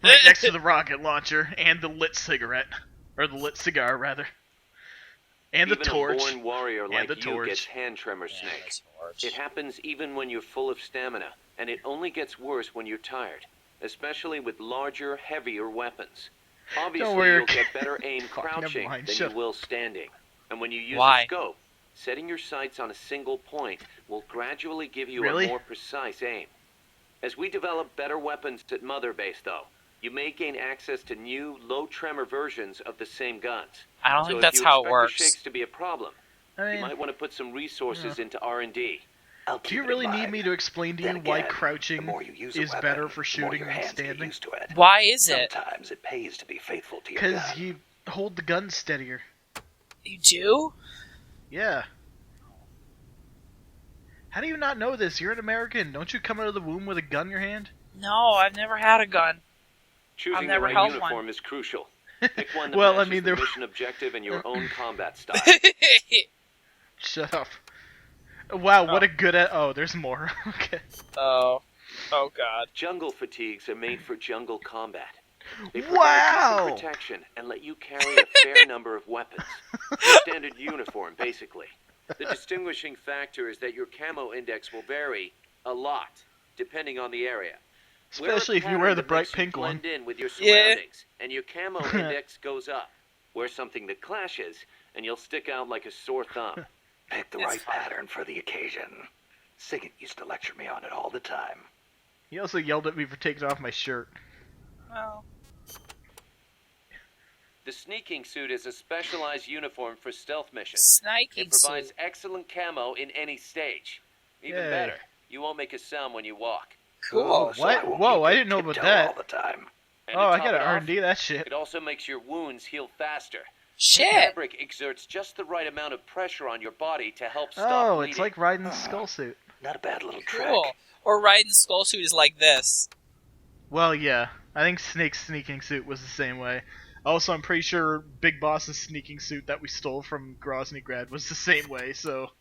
Right next to the rocket launcher and the lit cigarette. Or the lit cigar, rather. And the Even torch. a born warrior And like the you torch. gets hand tremor, Yeah, Snake. those horrors. It happens even when you're full of stamina, and it only gets worse when you're tired, especially with larger, heavier weapons. Obviously, worry, you'll get better aim Fuck, never crouching mind, than shut you will standing. And when you use Why? a scope, setting your sights on a single point will gradually give you Really? a more precise aim. As we develop better weapons at Mother Base, though, you may gain access to new, low-tremor versions of the same guns. I don't So think if that's you how it expect works. the shakes to be a problem, I you mean, might want to put some resources into R&D. I'll do keep you it really in need mind. me to explain to you Then why again, the crouching more you use a is weapon, better for the more shooting your than hands get standing? used to it. Why is it? Sometimes it pays to be faithful to your Because gun. you hold the gun steadier. You do? Yeah. How do you not know this? You're an American. Don't you come out of the womb with a gun in your hand? No, I've never had a gun. Choosing the never right held uniform one. is crucial. Pick one that Well, I matches mean, the there- mission objective and your own combat style. Shut up. Wow, what a good oh, there's more. Okay. Oh. Oh, God. Jungle fatigues are made for jungle combat. They provide Wow! decent protection and let you carry a fair number of weapons. Your standard uniform, basically. The distinguishing factor is that your camo index will vary a lot, depending on the area. Especially if you wear the bright pink one. Blend in with your surroundings, and your camo index goes up. Wear something that clashes, and you'll stick out like a sore thumb. Pick the right pattern for the occasion. Sigint used to lecture me on it all the time. He also yelled at me for taking off my shirt. Well, The sneaking suit is a specialized uniform for stealth missions. sneaking It provides suit. excellent camo in any stage. Even Yay. better, you won't make a sound when you walk. Cool. So What? won't Whoa, need I to didn't know about tiptoe that. all the time. And Oh, to I top gotta it off, R&D that shit. It also makes your wounds heal faster. The Shit. fabric exerts just the right amount of pressure on your body to help stop Oh, bleeding. it's like riding the skull suit. Not a bad little trick. Cool. Or riding skull suit is like this. Well, yeah. I think Snake's sneaking suit was the same way. Also, I'm pretty sure Big Boss's sneaking suit that we stole from Groznygrad was the same way, so...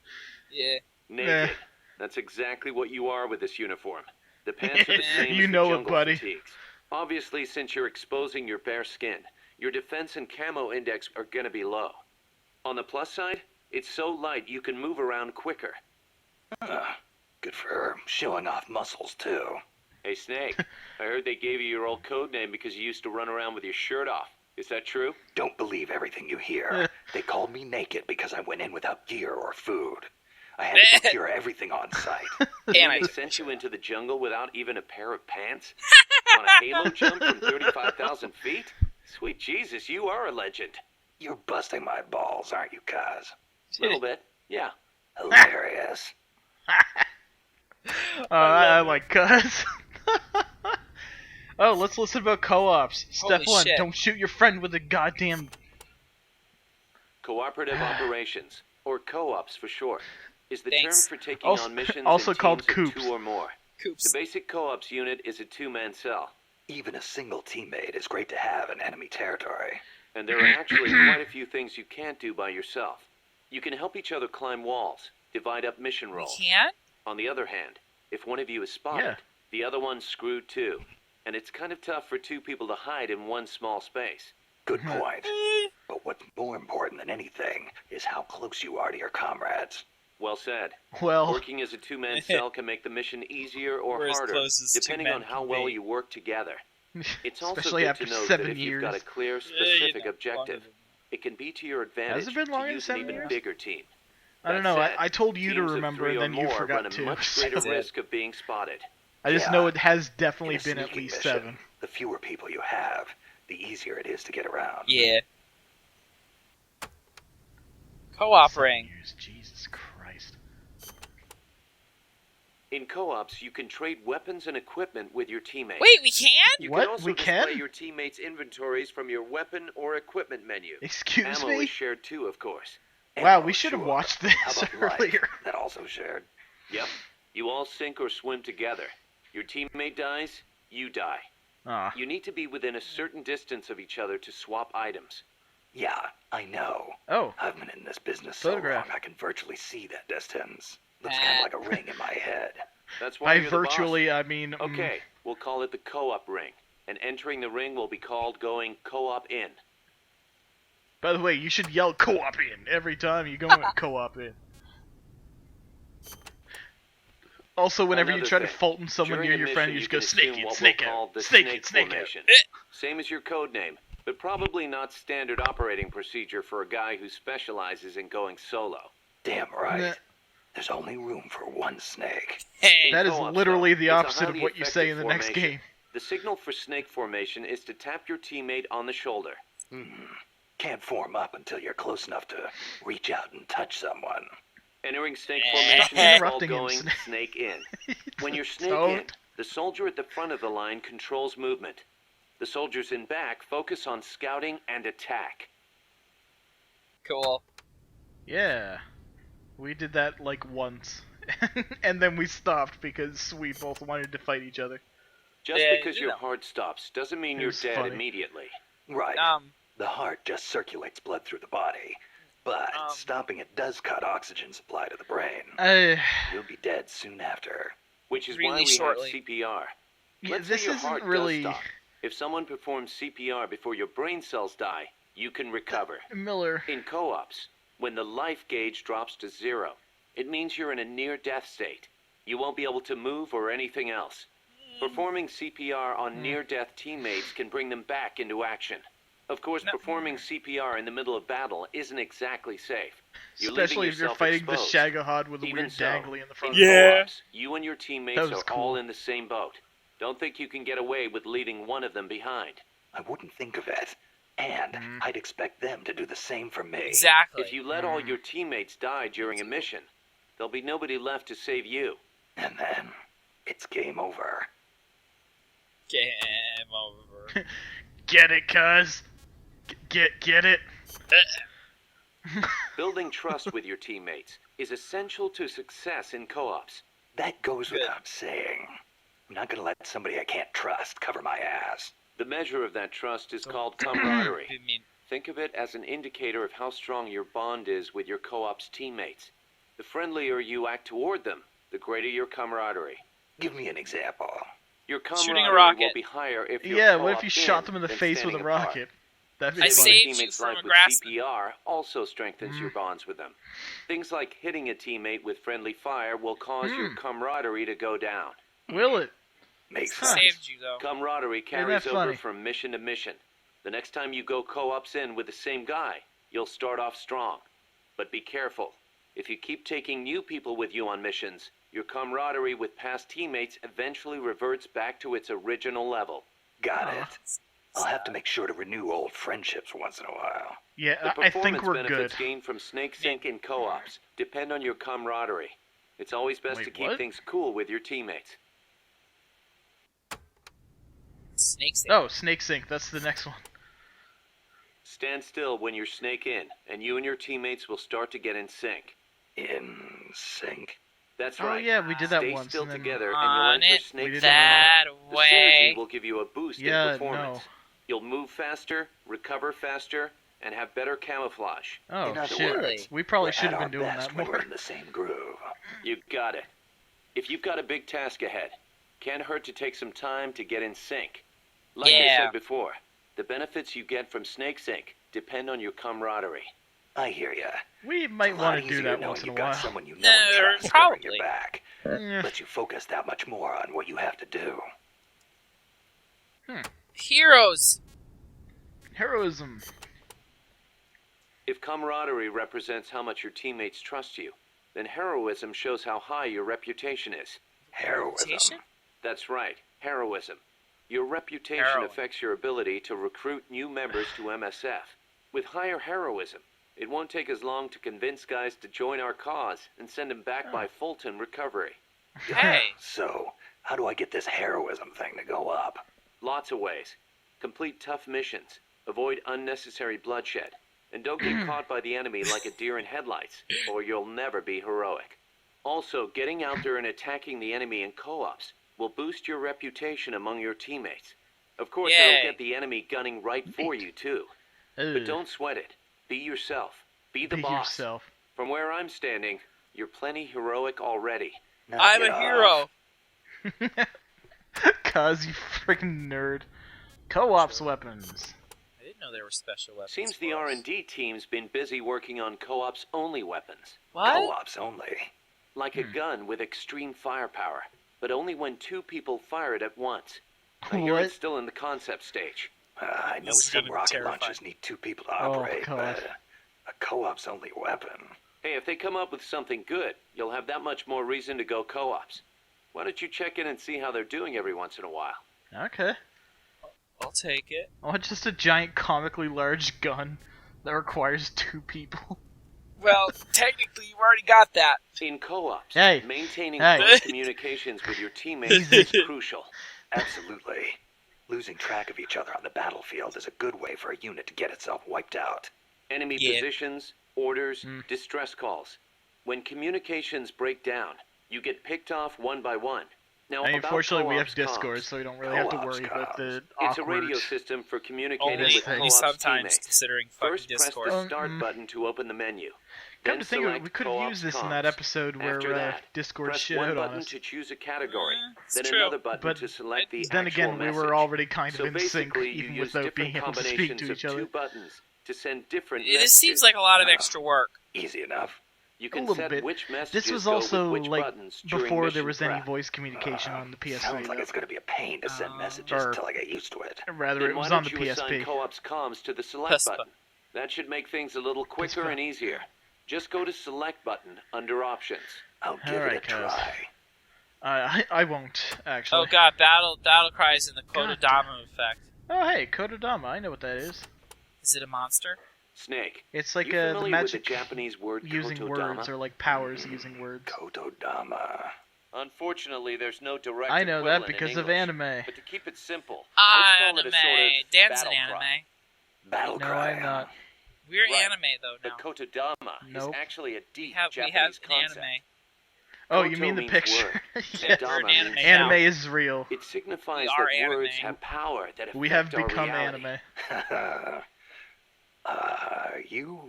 Yeah. Naked. That's exactly what you are with this uniform. The pants are the same You as know the it, jungle buddy. fatigues. Obviously, since you're exposing your bare skin, your defense and camo index are gonna be low. On the plus side, it's so light you can move around quicker. Good for showing off muscles, too. Hey Snake, I heard they gave you your old code name because you used to run around with your shirt off. Is that true? Don't believe everything you hear. They called me naked because I went in without gear or food. I had to procure everything on site. Damn They it. sent you into the jungle without even a pair of pants? On a halo jump from 35,000 feet? Sweet Jesus, you are a legend. You're busting my balls, aren't you, Kaz? A little bit, yeah. Hilarious. I like Cuz. Oh, let's listen about co-ops. Step Holy 1, shit. don't shoot your friend with a goddamn... Cooperative operations, or co-ops for short, is the Thanks. term for taking Also- on missions also in called teams of coops. 2 or more. The Coops. basic co-ops unit is a 2-man cell, Even a single teammate is great to have in enemy territory. and there are actually quite a few things you can't do by yourself. You can help each other climb walls, divide up mission We roles. can't? On the other hand, if one of you is spotted, Yeah. the other one's screwed too. And it's kind of tough for 2 people to hide in one small space. Good point. But what's more important than anything is how close you are to your comrades. Well said. Well, Working as a 2-man cell can make the mission easier or We're as harder, close as 2 depending men on how can well be. you work together. It's also especially good after to note 7 that if years. you've got a clear, You specific know, objective, longer it can be to your advantage Has it been longer to than use an 7 even years? bigger team. I don't That know, said, I told you to teams of remember 3 and or then you more forgot run a to. much greater so- risk of being spotted. I just Yeah. know it has In definitely a been at sneaking least mission, 7. the fewer people you have, the easier it is to get around. Yeah. Co-op 7 ring. years, Jesus Christ. In co-ops, you can trade weapons and equipment with your teammates. Wait, we can? You What? can also We display can? your teammates' inventories from your weapon or equipment menu. Excuse Ammo me? is shared too, of course. Wow, Ammo, we should have sure. watched How this about life? earlier. That also shared. Yep. You all sink or swim together. Your teammate dies, you die. Aw. You need to be within a certain distance of each other to swap items. Yeah, I know. Oh, I've been in this business so Photograph. long I can virtually see that distance. Looks kind of like a ring in my head. That's why by you're the boss. virtually, I mean... Okay, we'll call it the co-op ring. And entering the ring will be called going co-op in. By the way, you should yell co-op in every time you go in co-op in. Also, whenever you Another try to thing, Fulton someone During near a your friend, mission, you just can go snake assume it, what snake we'll call out, the snake snake it, snake out. formation. Same as your code name, but probably not standard operating procedure for a guy who specializes in going solo. Damn right. Nah. There's only room for one snake. Hey. That is co-op, literally though, the it's a opposite of highly what you say in the effective next formation. game. The signal for snake formation is to tap your teammate on the shoulder. Can't form up until you're close enough to reach out and touch someone. Entering snake Stop formation is called interrupting him, going Snake. snake in. When you're snake Don't. in, the soldier at the front of the line controls movement. The soldiers in back focus on scouting and attack. Cool. Yeah. We did that like once. And then we stopped because we both wanted to fight each other. Just Yeah, because you your know. heart stops doesn't mean It you're was dead funny. immediately. Right. The heart just circulates blood through the body. But stopping it does cut oxygen supply to the brain. You'll be dead soon after. Which is Really why we shortly. have CPR. Yeah, Let's this say your isn't heart really... does stop. If someone performs CPR before your brain cells die, you can recover. Miller. In co-ops, when the life gauge drops to 0, it means you're in a near-death state. You won't be able to move or anything else. Performing CPR on near-death teammates can bring them back into action. Of course, performing CPR in the middle of battle isn't exactly safe. You're Especially if you're fighting the Shagahod with a weird dangly in the front. Co-ops, you and your teammates are cool. all in the same boat. Don't think you can get away with leaving one of them behind. I wouldn't think of it. And I'd expect them to do the same for me. Exactly. If you let all your teammates die during a mission, there'll be nobody left to save you. And then, it's game over. Game over. Get it, cuz? Get it? Building trust with your teammates is essential to success in co-ops. That goes without saying. I'm not gonna let somebody I can't trust cover my ass. The measure of that trust is called camaraderie. I mean, Think of it as an indicator of how strong your bond is with your co-op's teammates. The friendlier you act toward them, the greater your camaraderie. Give me an example. Your Shooting a camaraderie rocket. will be higher if you're Yeah, what if you co-oped shot in them in the than face with a standing apart. rocket? That'd be I Saving funny. saved you teammates' from life a with grass- CPR also strengthens your bonds with them. Things like hitting a teammate with friendly fire will cause your camaraderie to go down. Will it? Makes Huh. sense. saved you though. Camaraderie that carries over funny? from mission to mission. The next time you go co-ops in with the same guy, you'll start off strong. But be careful. If you keep taking new people with you on missions, your camaraderie with past teammates eventually reverts back to its original level. Got it. I'll have to make sure to renew old friendships once in a while. Yeah, The I think performance we're good. benefits gained from Snake Sync in co-ops depend on your camaraderie. It's always best Wait, to keep what? things cool with your teammates. Snakes. Oh, Snake Sync. That's the next one. Stand still when you're snake in, and you and your teammates will start to get in sync. In sync. That's Oh right. yeah, we did that Stay once. still and then... together, and On you'll enter it snake We did sync. that The way. synergy will give you a boost Yeah, in performance. no. You'll move faster, recover faster, and have better camouflage. Oh In other shit. words, We probably We're should at have our been doing best that when more. we're in the same groove. You got it. If you've got a big task ahead, can't hurt to take some time to get in sync. Like I Yeah. said before, the benefits you get from Snake Sync depend on your camaraderie. I hear ya. We might It's a lot want to do easier that knowing once in a you've got while. someone you know No, and trust covering probably. your back. Eh, Lets you focus that much more on what you have to do. Heroes. heroism. If camaraderie represents how much your teammates trust you, then heroism shows how high your reputation is. Heroism. Reputation? That's right, heroism. Your reputation Heroin. affects your ability to recruit new members to MSF. With higher heroism, it won't take as long to convince guys to join our cause and send them back by Fulton recovery. Hey. So, how do I get this heroism thing to go up? Lots of ways. Complete tough missions, avoid unnecessary bloodshed, and don't get caught by the enemy like a deer in headlights, or you'll never be heroic. Also, getting out there and attacking the enemy in co-ops will boost your reputation among your teammates. Of course, Yay. it'll get the enemy gunning right for you, too. But don't sweat it. Be yourself. Be the Be boss. yourself. From where I'm standing, you're plenty heroic already. Knock I'm it a off. hero. Cuz, you freaking nerd. Co-ops weapons. I didn't know there were special weapons. Seems the for us. R&D team's been busy working on co-ops only weapons. What? Co-ops only. Like a gun with extreme firepower, but only when two people fire it at once. I hear What? it's still in the concept stage. I know This is some gonna be rocket terrifying. launchers need 2 people to Oh, operate, God. but a co-op's only weapon. Hey, if they come up with something good, you'll have that much more reason to go co-ops. Why don't you check in and see how they're doing every once in a while? Okay. I'll take it. I want just a giant comically large gun that requires 2 people. Well, technically, you've already got that. In co-ops, Hey. maintaining Hey. close communications with your teammates is crucial. Absolutely. Losing track of each other on the battlefield is a good way for a unit to get itself wiped out. Enemy Yeah. positions, orders, distress calls. When communications break down, you get picked off one by one. Now, I mean, about fortunately, we have co-ops Discord, comms. so we don't really have to Co-ops worry about the It's a awkward... radio system for communicating Only, with thing. only co-ops sometimes, teammates. considering fucking First, press Discord. the start button to open the menu. Come Then to think of it, select we could have co-ops used this in comms. that episode After where that, Discord press shit one out on button us. to choose a category, It's then true. another button But to select the then actual again, we message. were already kind of So in sync, basically, you even use without being different able to speak combinations to of each other. two buttons to send different It messages. seems like a lot of extra work. Easy enough. You A can little set bit. which messages This was go also, with which like, buttons during before there mission was any prep. voice communication on the PSP. Sounds like though. it's going to be a pain to send messages Or- till I get used to it. Rather, Then it why was don't on the you assign PSP. co-ops comms to the select PSP. button? That should make things a little quicker PSP. and easier. Just go to select button under options. I'll give Alright, it a guys. try. I won't, actually. Oh god, battle cries in the God Kodadama effect. Oh, hey, Kodadama, I know what that is. Is it a monster? Snake. It's like you the familiar magic with the Japanese word using kotodama? words, or like powers using words. Kotodama. Unfortunately, there's no direct I know that equivalent in because of English. anime. But to keep it simple, let's call Anime. it a sort of Dan's an battle anime. cry. Battle No, cry. I'm not. We're Right. anime though The now. kotodama Nope. is actually a deep We have Japanese an concept. anime. Oh, Koto you mean the means picture? word. Yeah. We're an Dama anime means now. Anime is real. It signifies We are that words anime. have power that affect We have our become reality. anime. You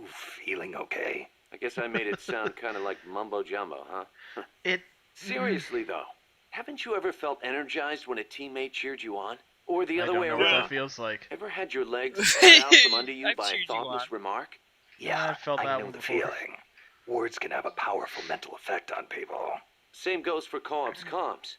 feeling okay? I guess I made it sound kind of like mumbo jumbo, huh? It... Seriously though, haven't you ever felt energized when a teammate cheered you on? Or the I other don't way know what around? that feels like. Ever had your legs cut out from under you I've by cheered a you thoughtless on. remark? Yeah, I felt that know one the before. feeling. Words can have a powerful mental effect on people. Same goes for co-ops comms.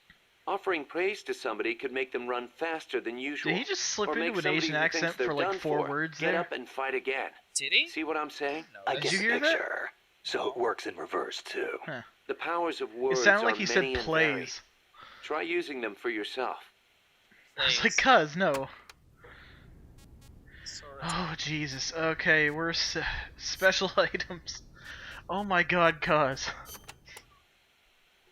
Offering praise to somebody could make them run faster than usual. Did he just slip or make into an somebody Asian who thinks accent they're for like done 4 words get there? up and fight again. Did he? See what I'm saying? No, I that's- get Did the you hear that? picture. So it works in reverse, too. The powers of It words sounded like are he said many and varied. plays. Try using them for yourself. I was Plays. like, cuz, no. Sort of. Oh, Jesus. Okay, we're special items. Oh my god, cuz.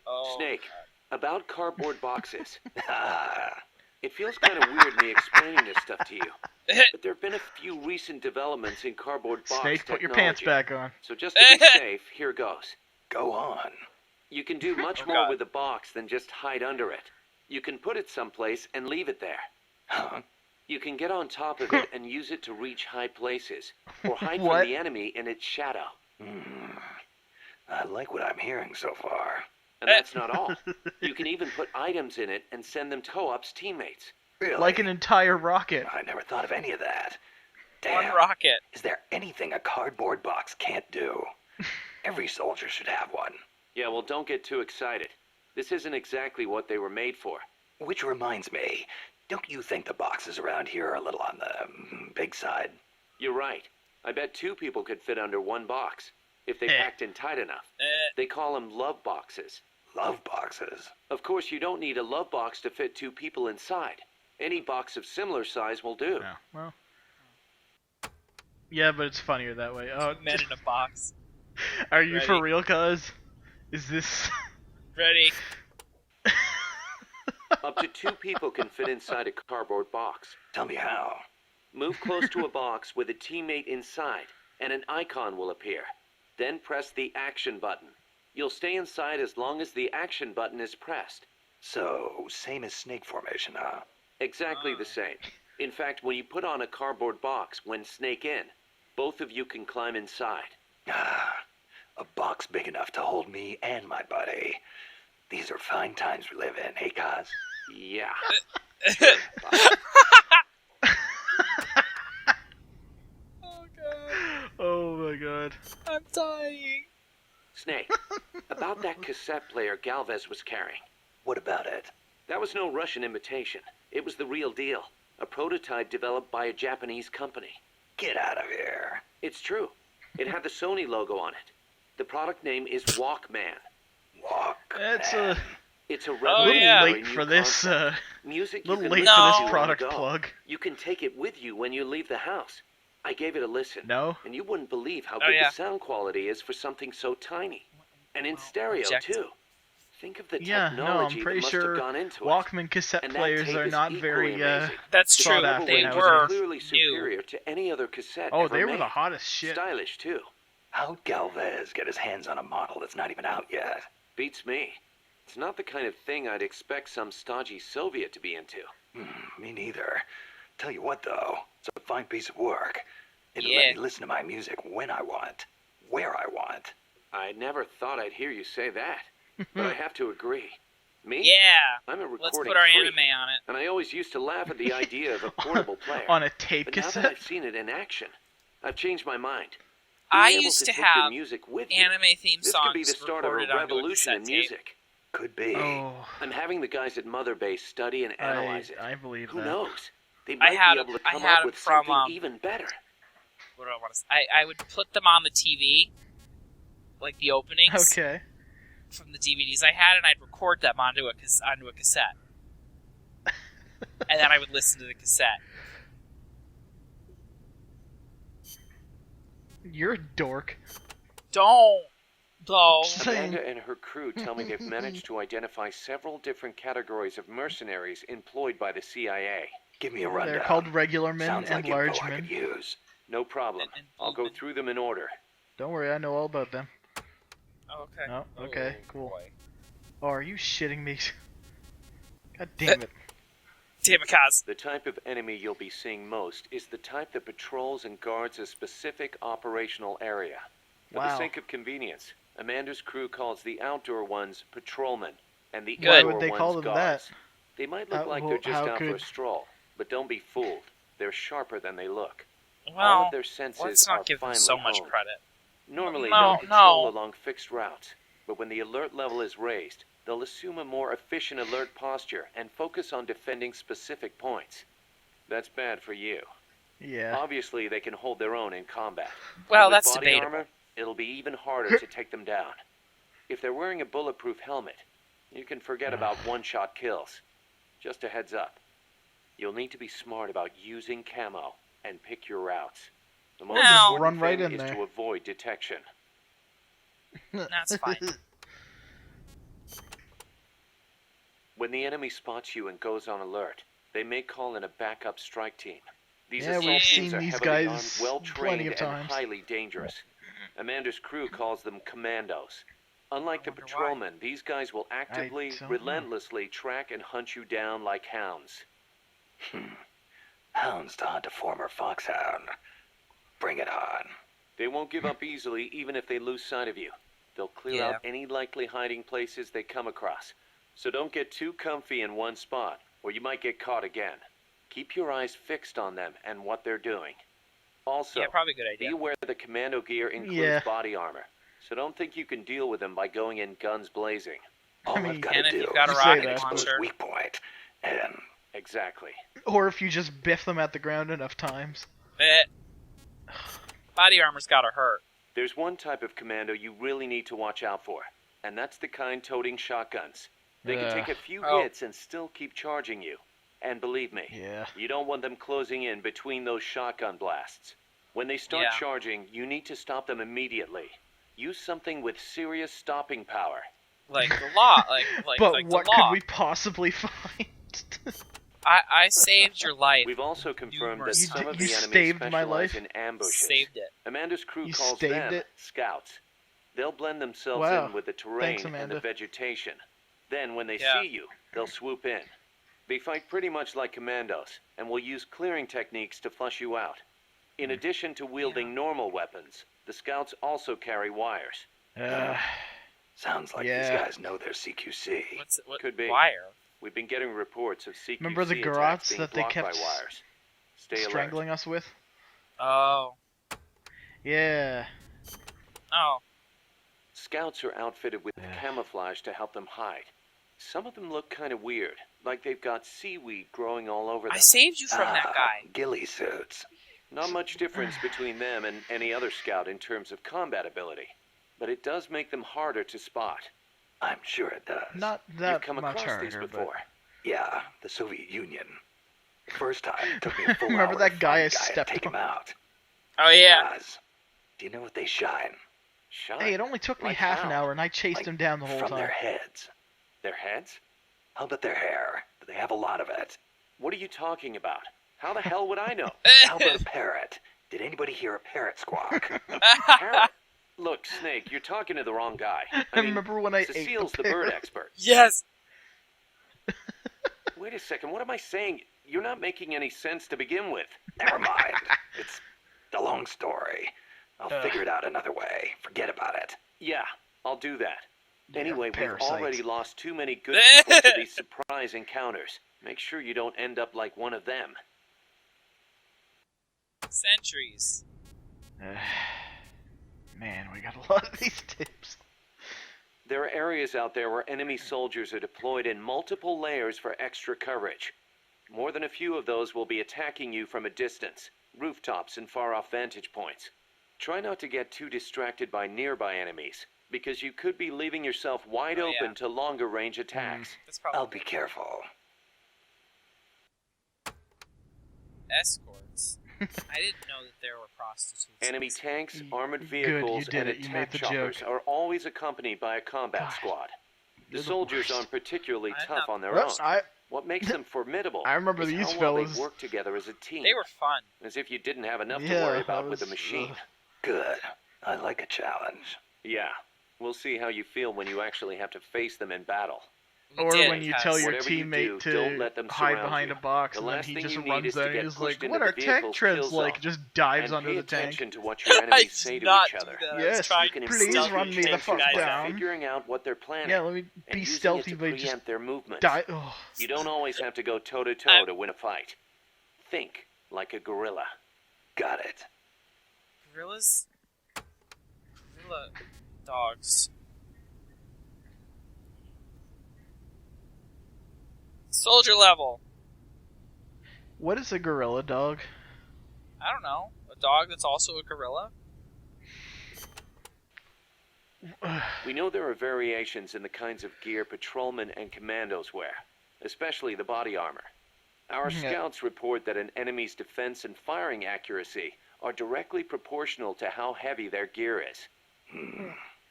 Oh. Snake, about cardboard boxes. Ah, It feels kind of weird me explaining this stuff to you, but there have been a few recent developments in cardboard box Snake, put technology. your pants back on. So just to be safe, here goes. go on. You can do much Oh, more God. with the box than just hide under it. You can put it someplace and leave it there. Huh? You can get on top of it and use it to reach high places, or hide What? from the enemy in its shadow. I like what I'm hearing so far. And that's not all. You can even put items in it and send them to co-ops teammates. Really? Like an entire rocket. I never thought of any of that. One Damn. rocket. Is there anything a cardboard box can't do? Every soldier should have one. Yeah, well, don't get too excited. This isn't exactly what they were made for. Which reminds me, don't you think the boxes around here are a little on the big side? You're right. I bet 2 people could fit under one box, if they Eh. packed in tight enough. Eh, They call them love boxes. Love boxes. Of course, you don't need a love box to fit 2 people inside. Any box of similar size will do. Yeah, well. Yeah, but it's funnier that way. Oh, men in a box. are you for Ready? real, cuz? Is this... Ready? Up to 2 people can fit inside a cardboard box. Tell me how. Move close to a box with a teammate inside, and an icon will appear. Then press the action button. You'll stay inside as long as the action button is pressed. So, same as snake formation, huh? Exactly the same. In fact, when you put on a cardboard box when snake in, both of you can climb inside. Ah, a box big enough to hold me and my buddy. These are fine times we live in, hey, Kaz? Yeah. Oh god. Oh my god. I'm dying. Snake, about that cassette player Galvez was carrying. What about it? That was no Russian imitation. It was the real deal. A prototype developed by a Japanese company. Get out of here. It's true. It had the Sony logo on it. The product name is Walkman. Walk. That's man. a It's a Oh, little yeah. revolutionary late new for this, concept. Music you little can late listen for No. to this on the product go. plug. You can take it with you when you leave the house. I gave it a listen. No? And you wouldn't believe how Oh, good yeah. the sound quality is for something so tiny. And in stereo, Objective. too. Think of the Yeah, no, technology I'm pretty that must sure have gone into it. Walkman cassette And that players tape are is not equally very, amazing. That's The true. sought level after They range nowadays. were is clearly new. superior to any other cassette Oh, ever they were made. the hottest shit. Stylish, too. How'd Galvez get his hands on a model that's not even out yet? Beats me. It's not the kind of thing I'd expect some stodgy Soviet to be into. Me neither. Tell you what, though, it's a fine piece of work. It'll Yeah. let me listen to my music when I want, where I want. I never thought I'd hear you say that, but I have to agree. Me? Yeah. I'm a recording Let's put our freak, anime on it. and I always used to laugh at the idea of a portable player. On a tape But now that cassette. I've seen it in action, I've changed my mind. I Being able used to take your have music with you, anime theme this songs could be the start of a recorded onto a revolution in cassette tape. music. Could be. Oh, I'm having the guys at Mother Base study and analyze it. I believe Who that. knows? They I might had be able to I come had up them with from, something even better. What do I want to say? I would put them on the TV, like the openings Okay. from the DVDs I had, and I'd record them onto a cassette. And then I would listen to the cassette. You're a dork. Don't, though. Amanda and her crew tell me they've managed to identify several different categories of mercenaries employed by the CIA. Give me a rundown. They're called regular men Sounds and like large info I men. could use. No problem. And I'll go Blumen. through them in order. Don't worry, I know all about them. Okay. No, okay, Oh, cool. boy. Oh, are you shitting me? God damn it. Damn it, Kaz. The type of enemy you'll be seeing most is the type that patrols and guards a specific operational area. For the Wow. sake of convenience, Amanda's crew calls the outdoor ones patrolmen, and the Why indoor would they ones call them guards. that? They might look like they're just how out for a could- stroll, but don't be fooled. They're sharper than they look. All Well, of their senses let's are not give them finely so much honed. credit. Normally, No, they'll patrol no. along fixed routes, but when the alert level is raised, they'll assume a more efficient alert posture and focus on defending specific points. That's bad for you. Yeah. Obviously, they can hold their own in combat. Well, But with that's body debatable. armor, it'll be even harder to take them down. If they're wearing a bulletproof helmet, you can forget about one-shot kills. Just a heads up. You'll need to be smart about using camo and pick your routes. The most Well- important Run right thing in is there. to avoid detection. That's fine. When the enemy spots you and goes on alert, they may call in a backup strike team. These Yeah, assault we've teams seen are these heavily guys armed, well-trained, plenty of and times. highly dangerous. Amanda's crew calls them commandos. Unlike the wonder why. patrolmen, these guys will actively, don't know. relentlessly track and hunt you down like hounds. Hounds to hunt a former foxhound. Bring it on. They won't give up easily even if they lose sight of you. They'll clear Yeah. out any likely hiding places they come across. So don't get too comfy in one spot, or you might get caught again. Keep your eyes fixed on them and what they're doing. Also, Yeah, probably a good be idea. aware the commando gear includes Yeah. body armor, so don't think you can deal with them by going in guns blazing. All I mean, I've got and to if do you've got a is rocket find an exposed launcher- weak point, and Exactly. Or if you just biff them at the ground enough times. Body armor's gotta hurt. There's one type of commando you really need to watch out for, and that's the kind toting shotguns. They can take a few Oh. hits and still keep charging you. And believe me, Yeah. you don't want them closing in between those shotgun blasts. When they start Yeah. charging, you need to stop them immediately. Use something with serious stopping power. Like the law. Like But like what the law. could we possibly find? I saved your life. We've also confirmed that Numerous some of You the enemies saved my specialize life? in ambushes. Saved it. Amanda's crew You calls staved them it? scouts. They'll blend themselves Wow. in with the terrain Thanks, and the Amanda. vegetation. Then, when they Yeah. see you, they'll swoop in. They fight pretty much like commandos, and will use clearing techniques to flush you out. In addition to wielding normal weapons, the scouts also carry wires. sounds like Yeah. these guys know their CQC. What Could be. wire? We've been getting reports of CQC Remember the attacks garrots being that they blocked kept by wires. Stay alert. strangling us with? Oh. Yeah. Oh. Scouts are outfitted with camouflage to help them hide. Some of them look kind of weird, like they've got seaweed growing all over them. I saved you from that guy. Ghillie suits. Not much difference between them and any other scout in terms of combat ability, but it does make them harder to spot. I'm sure it does. Not You've that come much across these harder, but... before. Yeah, the Soviet Union. The first time it took me a full Remember hour that to guy I find a and stepped take him on? out. Oh yeah. Guys, do you know what they shine? Shot. Hey, it only took me Like half an how? hour and I chased Like, him down the whole from time. their heads. Their heads? How about their hair? Do they have a lot of it? What are you talking about? How the hell would I know? How about a parrot? Did anybody hear a parrot squawk? Parrot? Look, Snake, you're talking to the wrong guy. I remember when I ate Cecile's the the bird parrot. expert. Yes. Wait a second, what am I saying? You're not making any sense to begin with. Never mind. It's a long story. I'll figure it out another way. Forget about it. Yeah, I'll do that. Anyway, we've parasites. already lost too many good people to these surprise encounters. Make sure you don't end up like one of them. Sentries. Man, we got a lot of these tips. There are areas out there where enemy soldiers are deployed in multiple layers for extra coverage. More than a few of those will be attacking you from a distance, rooftops and far-off vantage points. Try not to get too distracted by nearby enemies, because you could be leaving yourself wide open to longer-range attacks. That's probably I'll be careful. escorts. I didn't know that there were prostitutes. Enemy tanks, armored Good, vehicles, you did and it. You made attack the choppers joke. are always accompanied by a combat God. squad. The You're the soldiers worst. aren't particularly I'm tough not on their Well, own. What makes them formidable I remember is these how well fellas. they work together as a team. They were fun. As if you didn't have enough to Yeah, worry I about with the was- machine. ugh. Good. I like a challenge. Yeah, we'll see how you feel when you actually have to face them in battle. We Or did, when you Cass. tell your Whatever you teammate do, don't let to them hide surround behind you. a box, The and then last he thing just you need runs is to there and get he's pushed like, into what the are tech vehicle's trends kill like? zone. Just dives And under pay the tank. attention to what your I enemies did say to not each do other. that. I was Yes, trying You can to please stealthy run me the chances fuck by down. figuring out what they're planning. Yeah, let me and be using stealthy it to by just preempt their movements. die. Oh. You don't always have to go toe-to-toe to win a fight. Think like a gorilla. Got it. Gorillas? Gorilla dogs. Soldier level. What is a gorilla dog? I don't know. A dog that's also a gorilla? We know there are variations in the kinds of gear patrolmen and commandos wear, especially the body armor. Our Yeah. scouts report that an enemy's defense and firing accuracy are directly proportional to how heavy their gear is.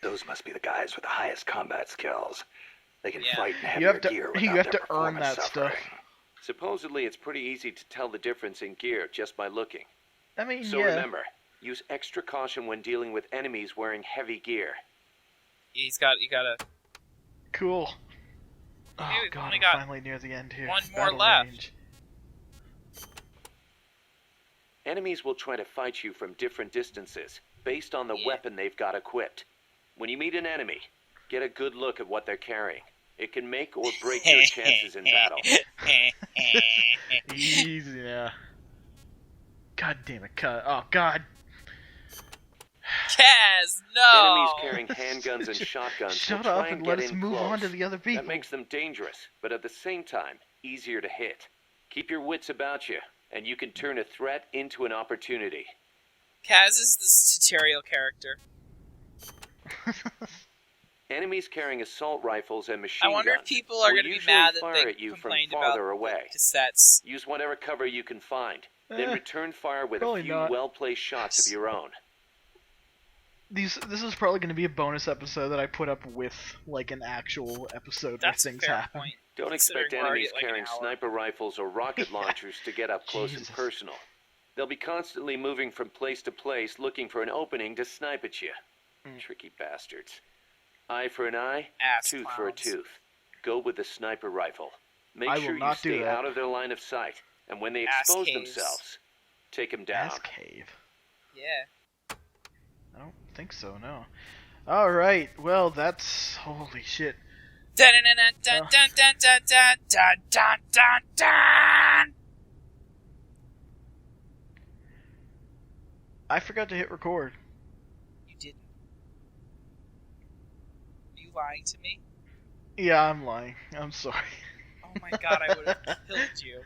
Those must be the guys with the highest combat skills. They can Yeah. fight in You heavier have to- gear you without have their to earn performance that suffering. stuff. Supposedly, it's pretty easy to tell the difference in gear just by looking. I mean, So yeah. remember, use extra caution when dealing with enemies wearing heavy gear. You gotta. Cool. Oh we've god, only we're got finally near the end here. one more Battle left. range. Enemies will try to fight you from different distances, based on the Yeah. weapon they've got equipped. When you meet an enemy, get a good look at what they're carrying. It can make or break your chances in battle. Easy now. God damn it, cut. Oh god. Kaz, no! Enemies carrying handguns and shotguns Shut will up try and and let get us in move close. on to the other people. That makes them dangerous, but at the same time, easier to hit. Keep your wits about you, and you can turn a threat into an opportunity. Kaz is the tutorial character. Enemies carrying assault rifles and machine I wonder guns if people are will going to be usually mad that fire they at you from complained about farther away. the cassettes. Use whatever cover you can find, then Eh, return fire with a probably few not. well-placed shots of your own. This is probably going to be a bonus episode that I put up with like an actual episode That's where a things fair happen. point. Don't Considering expect we're already enemies at, like, an carrying hour. sniper rifles or rocket launchers to get up close Jesus. and personal. They'll be constantly moving from place to place looking for an opening to snipe at you. Tricky bastards. Eye for an eye, Ass tooth for a clowns. tooth. Go with the sniper rifle. Make I will sure you not do stay that. out of their line of sight, and when they Ass expose caves. themselves, take them down. Ass cave. Yeah. I don't think so, no. Alright, well, that's... holy shit. Dun dun dun dun dun dun dun dun dun dun dun. I forgot to hit record. You didn't. Are you lying to me? Yeah, I'm lying. I'm sorry. Oh my god, I would have killed you.